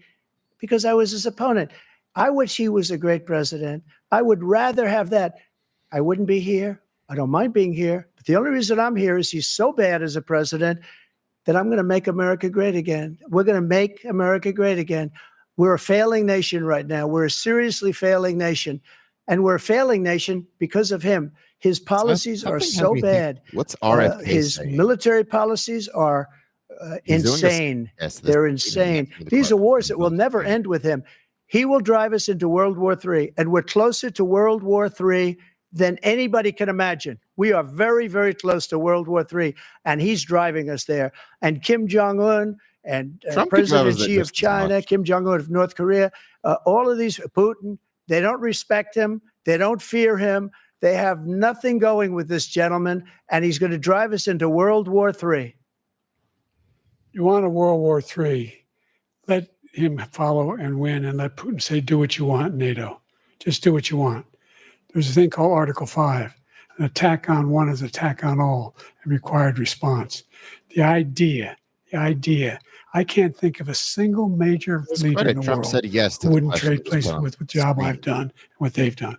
because I was his opponent. I wish he was a great president. I would rather have that. I wouldn't be here. I don't mind being here. But the only reason I'm here is he's so bad as a president that I'm going to make America great again. We're going to make America great again. We're a failing nation right now. We're a seriously failing nation. And we're a failing nation because of him. His policies are so bad. What's RFK his saying? military policies are insane. They're insane. These are wars that will never end with him. He will drive us into World War III, and we're closer to World War III than anybody can imagine. We are very, very close to World War III, and he's driving us there. And Kim Jong-un and President Xi of China, Kim Jong-un of North Korea, all of these, Putin, they don't respect him. They don't fear him. They have nothing going with this gentleman, and he's going to drive us into World War III. You want a World War III, let him follow and win, and let Putin say, do what you want, NATO. Just do what you want. There's a thing called Article 5. An attack on one is an attack on all, and required response. The idea, I can't think of a single major leader in the Trump world said yes to who wouldn't trade places with the job I've done and what they've done.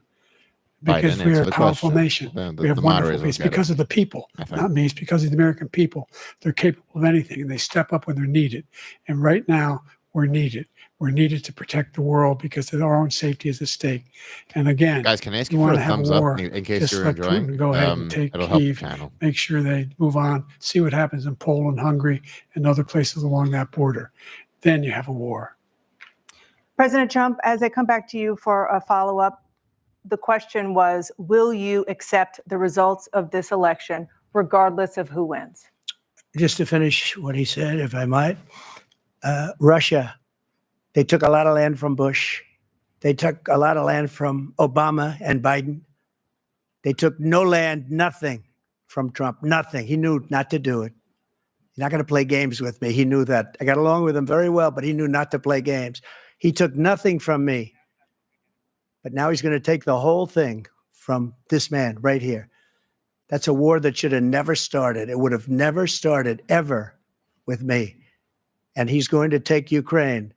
Because Biden, we're answer a the powerful question. nation. We have wonderful. It's because of the people, not me. It's because of the American people. They're capable of anything, and they step up when they're needed. And right now, we're needed. We're needed to protect the world because our own safety is at stake. And again, guys, can I ask you you for want a to have thumbs a war, up in case just you're let enjoying? Putin go ahead and take it'll help the Kyiv, channel. make sure they move on, see what happens in Poland, Hungary, and other places along that border. Then you have a war. President Trump, as I come back to you for a follow-up, the question was, will you accept the results of this election, regardless of who wins? Just to finish what he said, if I might, Russia, they took a lot of land from Bush. They took a lot of land from Obama and Biden. They took no land, nothing from Trump, nothing. He knew not to do it. He's not going to play games with me. He knew that. I got along with him very well, but he knew not to play games. He took nothing from me. But now he's going to take the whole thing from this man right here. That's a war that should have never started. It would have never started ever with me. And he's going to take Ukraine.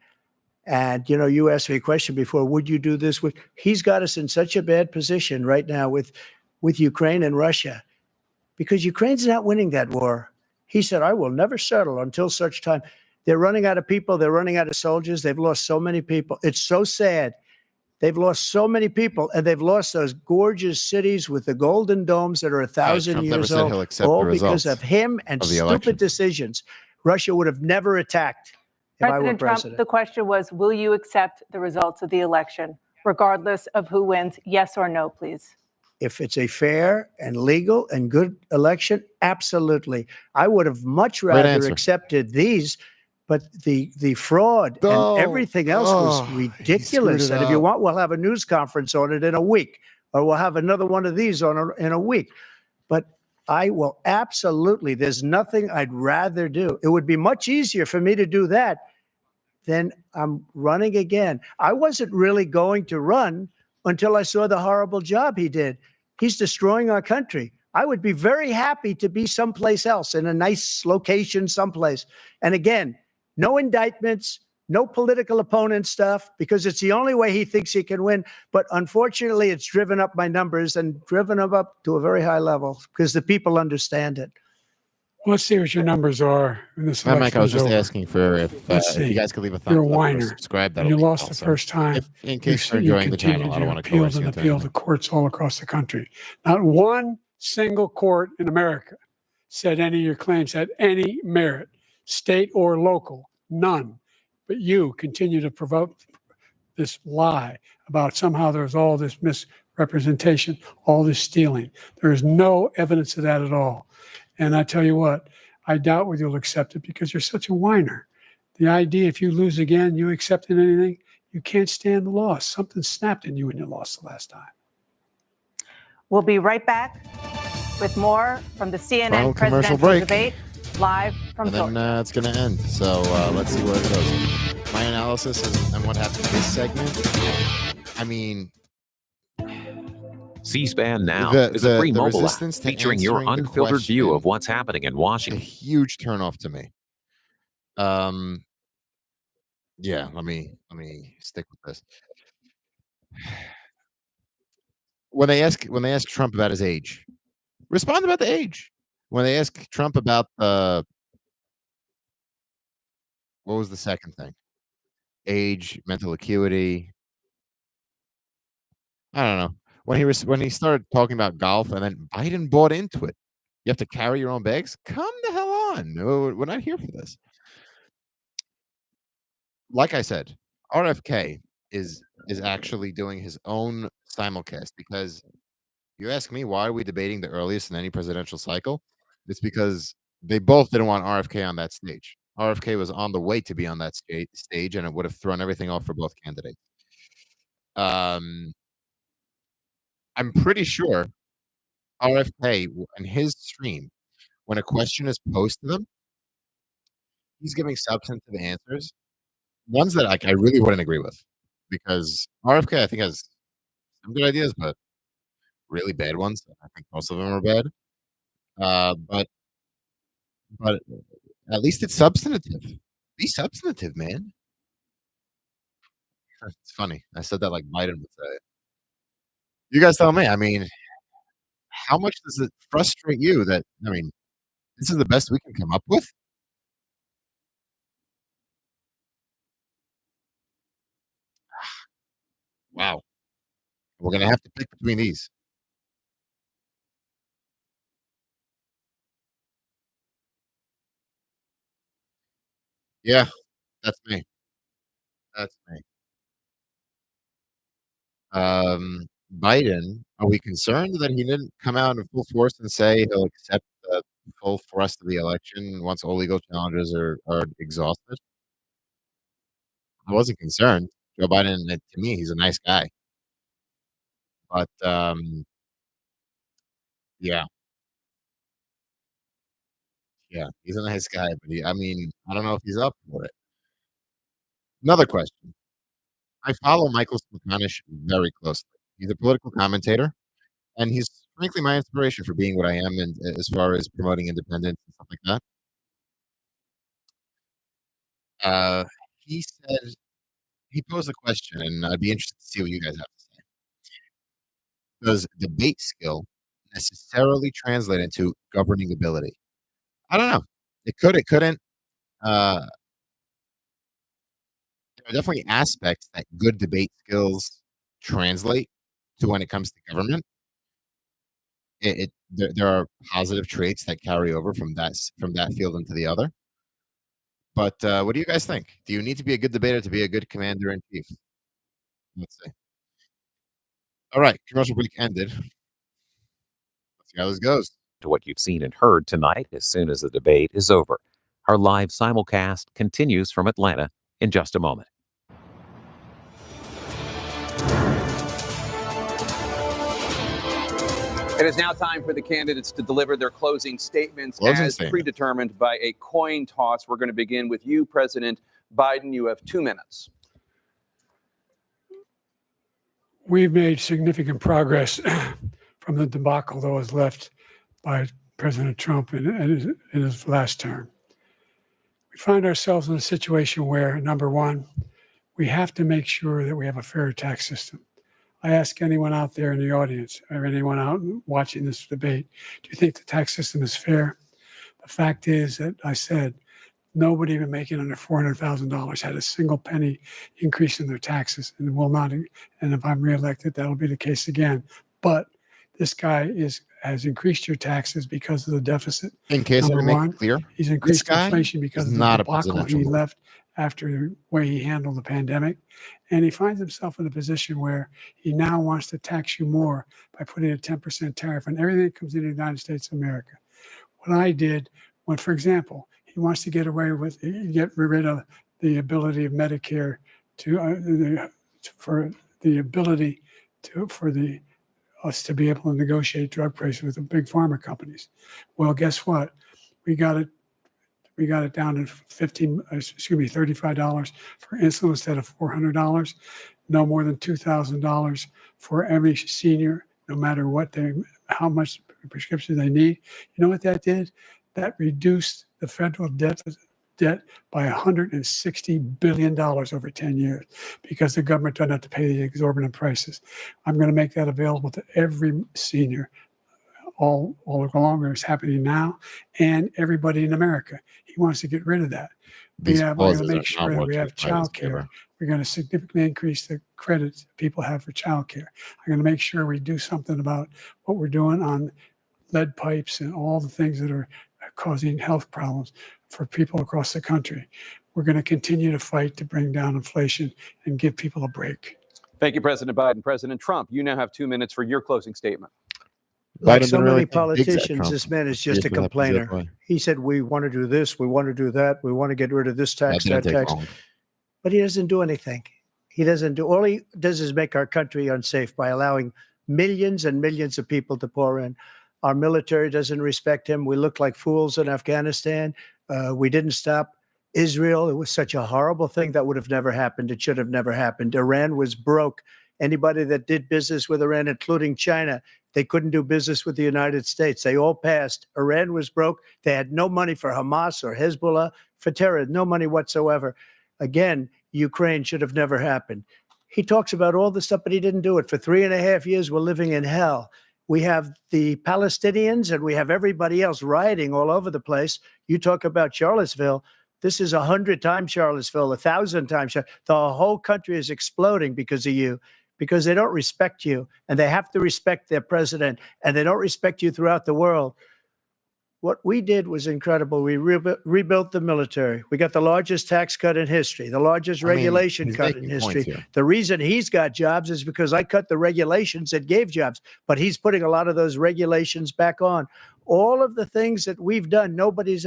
And, you know, you asked me a question before, would you do this with? He's got us in such a bad position right now with Ukraine and Russia, because Ukraine's not winning that war. He said, I will never settle until such time. They're running out of people. They're running out of soldiers. They've lost so many people. It's so sad. They've lost so many people, and they've lost those gorgeous cities with the golden domes that are 1,000 years old, all because of him and stupid decisions. Russia would have never attacked I were President Trump, president. the question was, will you accept the results of the election, regardless of who wins? Yes or no, please. If it's a fair and legal and good election, absolutely. I would have much rather answer. accepted these, but the fraud and everything else was ridiculous. And if you want, we'll have a news conference on it in a week, or we'll have another one of these in a week. But I will absolutely, there's nothing I'd rather do. It would be much easier for me to do that than I'm running again. I wasn't really going to run until I saw the horrible job he did. He's destroying our country. I would be very happy to be someplace else, in a nice location someplace. And again, no indictments, no political opponent stuff, because it's the only way he thinks he can win. But unfortunately, it's driven up my numbers and driven them up to a very high level because the people understand it. Let's see what your numbers are when this election Mike, I was is just over. asking for if you guys could leave a thumbs You're a up or whiner. subscribe. And you lost the first time. In case you're enjoying the channel, I don't want to appeal and appeal to courts all across the country. Not one single court in America said any of your claims had any merit, state or local, none. But you continue to provoke this lie about somehow there's all this misrepresentation, all this stealing. There is no evidence of that at all. And I tell you what, I doubt whether you'll accept it because you're such a whiner. The idea, if you lose again, you accepting anything, you can't stand the loss. Something snapped in you when you lost the last time. We'll be right back with more from the CNN Final commercial presidential break. debate, live from And then Georgia. it's going to end. So let's see where it goes. My analysis and what happened in this segment. I mean, C-SPAN Now The- is a the- free the mobile app resistance to featuring your answering the unfiltered view question of what's happening in a Washington. huge turnoff to me. Yeah, let me stick with this. When they ask Trump about his age, respond about the age. When they ask Trump about what was the second thing? Age, mental acuity. I don't know. When he started talking about golf and then Biden bought into it. You have to carry your own bags? Come the hell on. No, we're not here for this. Like I said, RFK is actually doing his own simulcast because you ask me why are we debating the earliest in any presidential cycle? It's because they both didn't want RFK on that stage. RFK was on the way to be on that stage, and it would have thrown everything off for both candidates. I'm pretty sure RFK in his stream, when a question is posed to them, he's giving substantive answers, ones that I really wouldn't agree with, because RFK I think has some good ideas, but really bad ones. I think most of them are bad. But at least it's substantive. Be substantive, man. It's funny. I said that like Biden would say. You guys tell me. I mean, how much does it frustrate you that this is the best we can come up with? Wow. We're gonna have to pick between these. Yeah, that's me. That's me. Biden, are we concerned that he didn't come out in full force and say he'll accept the full thrust of the election once all legal challenges are exhausted? I wasn't concerned. Joe Biden, to me, he's a nice guy. But yeah, yeah, he's a nice guy. But I don't know if he's up for it. Another question. I follow Michael Smerconish very closely. He's a political commentator, and he's frankly my inspiration for being what I am, and as far as promoting independence and stuff like that. He said he posed a question, and I'd be interested to see what you guys have to say. Does debate skill necessarily translate into governing ability? I don't know. It could, it couldn't. Uh, there are definitely aspects that good debate skills translate to when it comes to government. There are positive traits that carry over from that field into the other. But what do you guys think? Do you need to be a good debater to be a good commander in chief? Let's see. All right, commercial break ended. Let's see how this goes. To what you've seen and heard tonight as soon as the debate is over. Our live simulcast continues from Atlanta in just a moment. It is now time for the candidates to deliver their closing statements as predetermined by a coin toss. We're going to begin with you, President Biden. You have 2 minutes. We've made significant progress from the debacle that was left by President Trump in his last term. We find ourselves in a situation where, number one, we have to make sure that we have a fair tax system. I ask anyone out there in the audience or anyone out watching this debate, do you think the tax system is fair? The fact is that I said nobody even making under $400,000 had a single penny increase in their taxes and will not. And if I'm reelected, that'll be the case again. But this guy has increased your taxes because of the deficit. In case I make it clear, he's increased inflation because of the debacle he left after the way he handled the pandemic. And he finds himself in a position where he now wants to tax you more by putting a 10% tariff on everything that comes into the United States of America. What I did, when, for example, he wants to get rid of the ability of Medicare for us to be able to negotiate drug prices with the big pharma companies. Well, guess what? We got it down to $35 for insulin instead of $400. No more than $2,000 for every senior, no matter how much prescription they need. You know what that did? That reduced the federal debt by $160 billion over 10 years because the government doesn't have to pay the exorbitant prices. I'm going to make that available to every senior all along. It's happening now, and everybody in America. He wants to get rid of that. We're going to make sure that we have child care. We're going to significantly increase the credits people have for child care. I'm going to make sure we do something about what we're doing on lead pipes and all the things that are causing health problems for people across the country. We're going to continue to fight to bring down inflation and give people a break. Thank you, President Biden. President Trump, you now have 2 minutes for your closing statement. Like so many politicians, this man is just a complainer. He said, we want to do this, we want to do that, we want to get rid of this tax, that tax. But he doesn't do anything. All he does is make our country unsafe by allowing millions and millions of people to pour in. Our military doesn't respect him. We look like fools in Afghanistan. We didn't stop Israel. It was such a horrible thing that would have never happened. It should have never happened. Iran was broke. Anybody that did business with Iran, including China, they couldn't do business with the United States. They all passed. Iran was broke. They had no money for Hamas or Hezbollah, for terror, no money whatsoever. Again, Ukraine should have never happened. He talks about all this stuff, but he didn't do it. For 3.5 years, we're living in hell. We have the Palestinians and we have everybody else rioting all over the place. You talk about Charlottesville. This is 100 times Charlottesville, 1,000 times. The whole country is exploding because of you, because they don't respect you, and they have to respect their president, and they don't respect you throughout the world. What we did was incredible. We rebuilt the military. We got the largest tax cut in history, the largest regulation cut in history. The reason he's got jobs is because I cut the regulations that gave jobs, but he's putting a lot of those regulations back on. All of the things that we've done, nobody's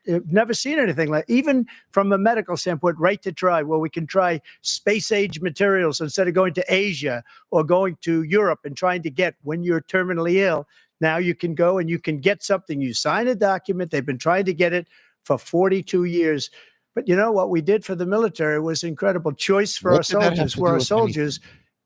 never seen anything like, even from a medical standpoint, right to try, where we can try space age materials instead of going to Asia or going to Europe and trying to get when you're terminally ill. Now you can go and you can get something. You sign a document. They've been trying to get it for 42 years. But you know what we did for the military was incredible. Choice for our soldiers, where our soldiers,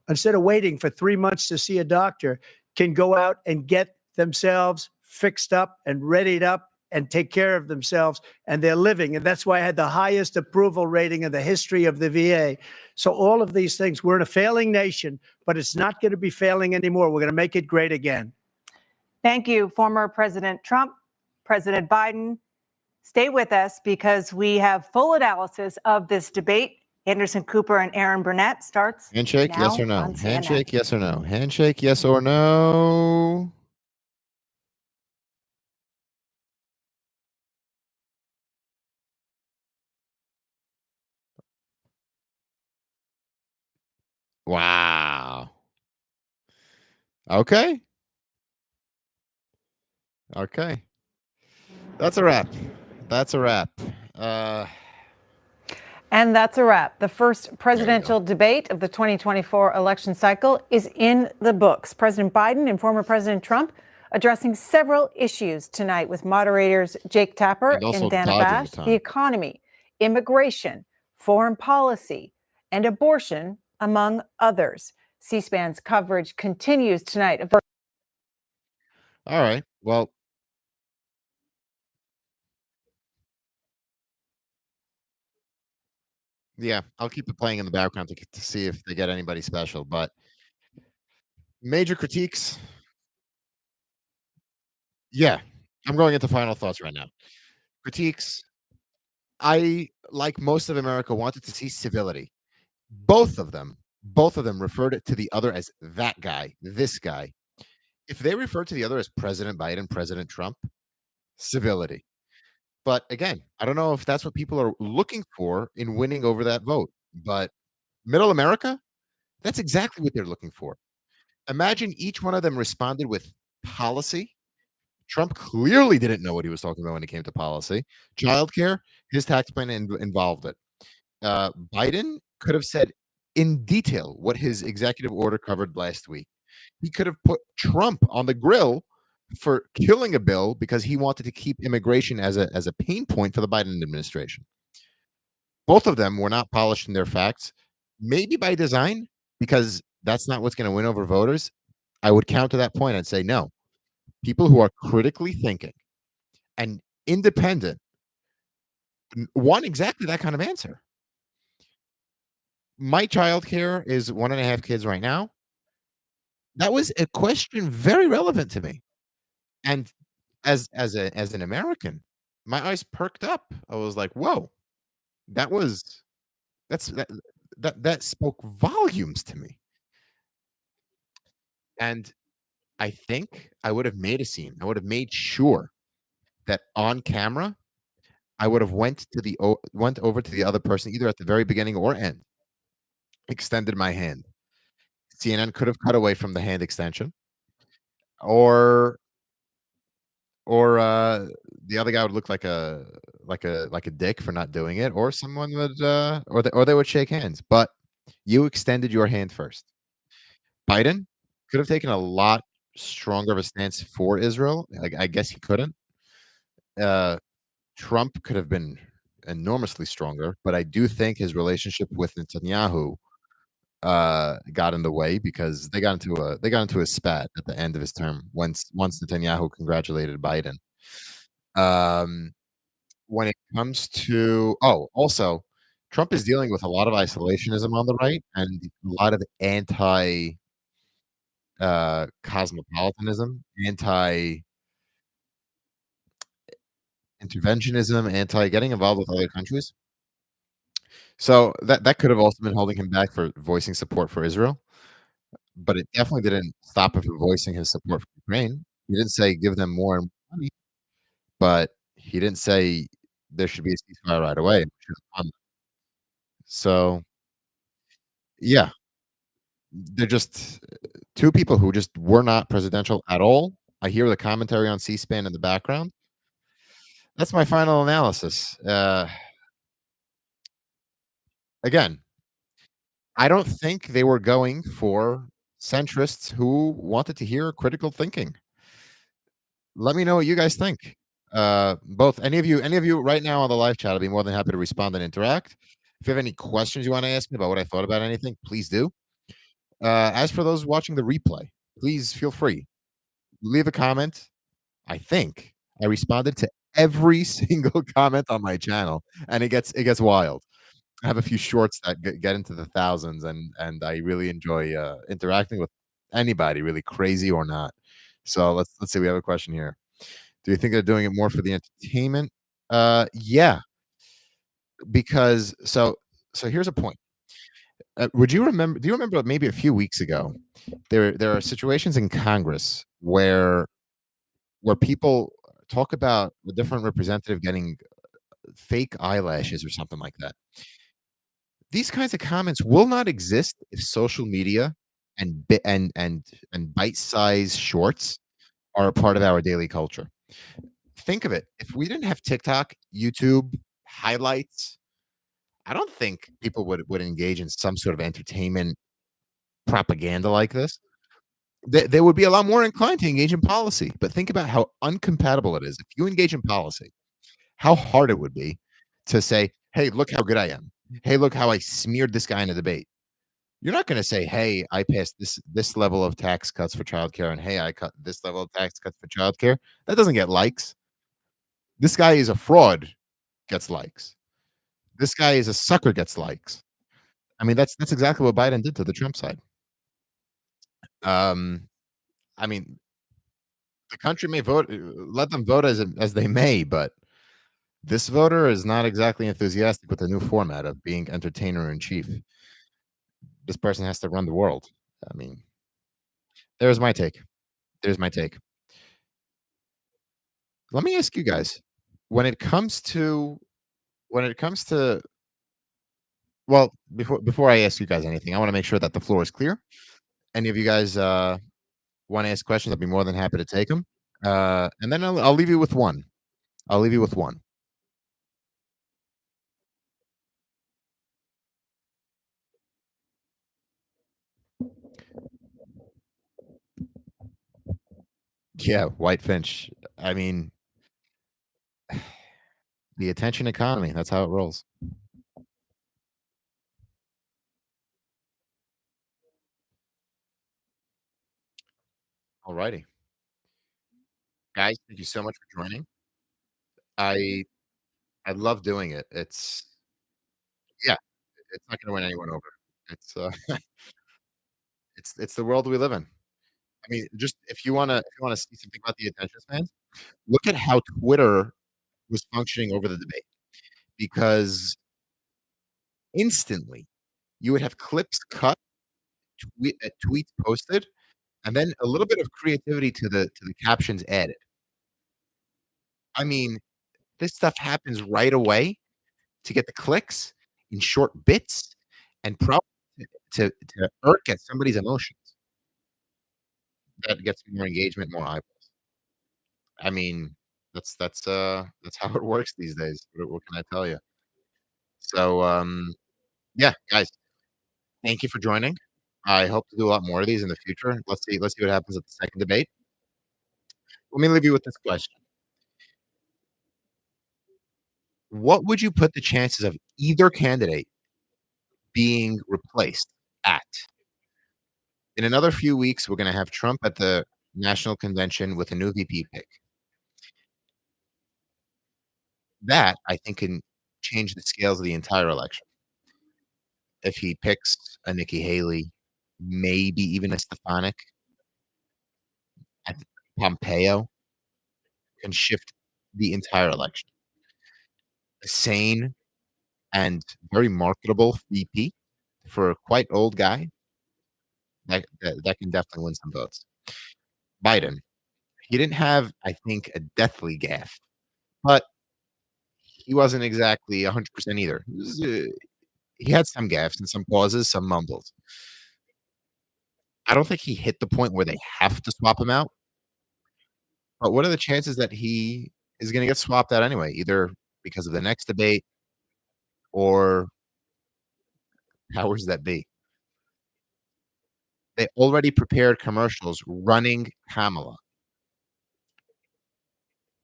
instead of waiting for 3 months to see a doctor, can go out and get themselves fixed up and readied up and take care of themselves, and they're living. And that's why I had the highest approval rating in the history of the VA. So all of these things, we're in a failing nation, but it's not going to be failing anymore. We're going to make it great again. Thank you, former President Trump, President Biden. Stay with us because we have full analysis of this debate. Anderson Cooper and Aaron Burnett starts. Handshake, yes or no? Handshake, yes or no? Handshake, yes or no? Wow. Okay. Okay. That's a wrap. That's a wrap. And that's a wrap. The first presidential debate of the 2024 election cycle is in the books. President Biden and former President Trump addressing several issues tonight with moderators Jake Tapper and Dana Bash, the economy, immigration, foreign policy, and abortion, among others. C-SPAN's coverage continues tonight. All right. Well, yeah, I'll keep it playing in the background to see if they get anybody special. But major critiques. Yeah, I'm going into final thoughts right now. Critiques. I, like most of America, wanted to see civility. Both of them referred to the other as that guy, this guy. If they refer to the other as President Biden, President Trump, civility. But again, I don't know if that's what people are looking for in winning over that vote. But middle America, that's exactly what they're looking for. Imagine each one of them responded with policy. Trump clearly didn't know what he was talking about when it came to policy. Childcare, his tax plan involved it. Biden could have said in detail what his executive order covered last week. He could have put Trump on the grill for killing a bill because he wanted to keep immigration as a pain point for the Biden administration. Both of them were not polished in their facts, maybe by design, because that's not what's going to win over voters. I would counter that point and say no. People who are critically thinking and independent want exactly that kind of answer. My child care is 1.5 kids right now. That was a question very relevant to me. And as an American, my eyes perked up. I was like, "Whoa, that was that spoke volumes to me." And I think I would have made a scene. I would have made sure that on camera, I would have went over to the other person either at the very beginning or end, extended my hand. CNN could have cut away from the hand extension, or the other guy would look like a dick for not doing it, or someone would or they would shake hands. But you extended your hand first. Biden could have taken a lot stronger of a stance for Israel. I guess he couldn't. Trump could have been enormously stronger, but I do think his relationship with Netanyahu got in the way because they got into a spat at the end of his term once Netanyahu congratulated Biden. When it comes to also Trump is dealing with a lot of isolationism on the right and a lot of anti cosmopolitanism, anti interventionism, anti getting involved with other countries. So that could have also been holding him back for voicing support for Israel, but it definitely didn't stop him from voicing his support for Ukraine. He didn't say give them more money, but he didn't say there should be a ceasefire right away. So yeah, they're just two people who just were not presidential at all. I hear the commentary on C-SPAN in the background. That's my final analysis. Again, I don't think they were going for centrists who wanted to hear critical thinking. Let me know what you guys think. Both any of you right now on the live chat, I'll be more than happy to respond and interact. If you have any questions you want to ask me about what I thought about anything, please do. As for those watching the replay, please feel free. Leave a comment. I think I responded to every single comment on my channel, and it gets wild. I have a few shorts that get into the thousands, and I really enjoy interacting with anybody, really crazy or not. So let's see. We have a question here. Do you think they're doing it more for the entertainment? Yeah, because so here's a point. Do you remember maybe a few weeks ago, there are situations in Congress where people talk about the different representative getting fake eyelashes or something like that. These kinds of comments will not exist if social media and bite-sized shorts are a part of our daily culture. Think of it. If we didn't have TikTok, YouTube, highlights, I don't think people would engage in some sort of entertainment propaganda like this. They would be a lot more inclined to engage in policy. But think about how uncompatible it is. If you engage in policy, how hard it would be to say, "Hey, look how good I am. Hey, look how I smeared this guy in a debate." You're not gonna say, "Hey, I passed this level of tax cuts for childcare, and hey, I cut this level of tax cuts for childcare." That doesn't get likes. This guy is a fraud, gets likes. This guy is a sucker, gets likes. I mean, that's exactly what Biden did to the Trump side. Um, I mean, the country may vote, let them vote as they may, but this voter is not exactly enthusiastic with the new format of being entertainer in chief. This person has to run the world. I mean, there's my take. There's my take. Let me ask you guys, when it comes to when it comes to well, before I ask you guys anything, I want to make sure that the floor is clear. Any of you guys want to ask questions? I'd be more than happy to take them. And then I'll leave you with one. I'll leave you with one. Yeah, White Finch. I mean, the attention economy. That's how it rolls. Alrighty, guys. Thank you so much for joining. I I love doing it. Yeah, it's not going to win anyone over. It's it's the world we live in. I mean, just if you wanna see something about the attention span, look at how Twitter was functioning over the debate, because instantly you would have clips cut, tweets posted, and then a little bit of creativity to the captions added. I mean, this stuff happens right away to get the clicks in short bits and probably to irk at somebody's emotions. That gets more engagement, more eyeballs. I mean, that's how it works these days. What can I tell you? So, yeah, guys, thank you for joining. I hope to do a lot more of these in the future. Let's see what happens at the second debate. Let me leave you with this question. What would you put the chances of either candidate being replaced at? In another few weeks, we're gonna have Trump at the national convention with a new VP pick. That, I think, can change the scales of the entire election. If he picks a Nikki Haley, maybe even a Stefanik, I think Pompeo can shift the entire election. A sane and very marketable VP for a quite old guy, that can definitely win some votes. Biden, he didn't have, I think, a deathly gaffe, but he wasn't exactly 100% either. He had some gaffes and some pauses, some mumbles. I don't think he hit the point where they have to swap him out, but what are the chances that he is gonna get swapped out anyway, either because of the next debate or powers that be? They already prepared commercials running Kamala.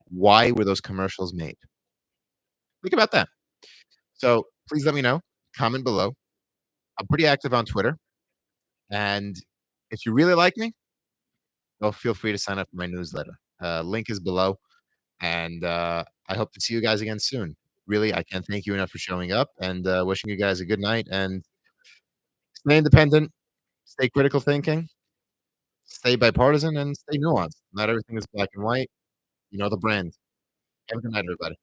Why were those commercials made? Think about that. So please let me know. Comment below. I'm pretty active on Twitter. And if you really like me, well, feel free to sign up for my newsletter. Link is below. And I hope to see you guys again soon. Really, I can't thank you enough for showing up, and wishing you guys a good night, and stay independent, stay critical thinking, stay bipartisan, and stay nuanced. Not everything is black and white. You know the brand. Have a good night, everybody.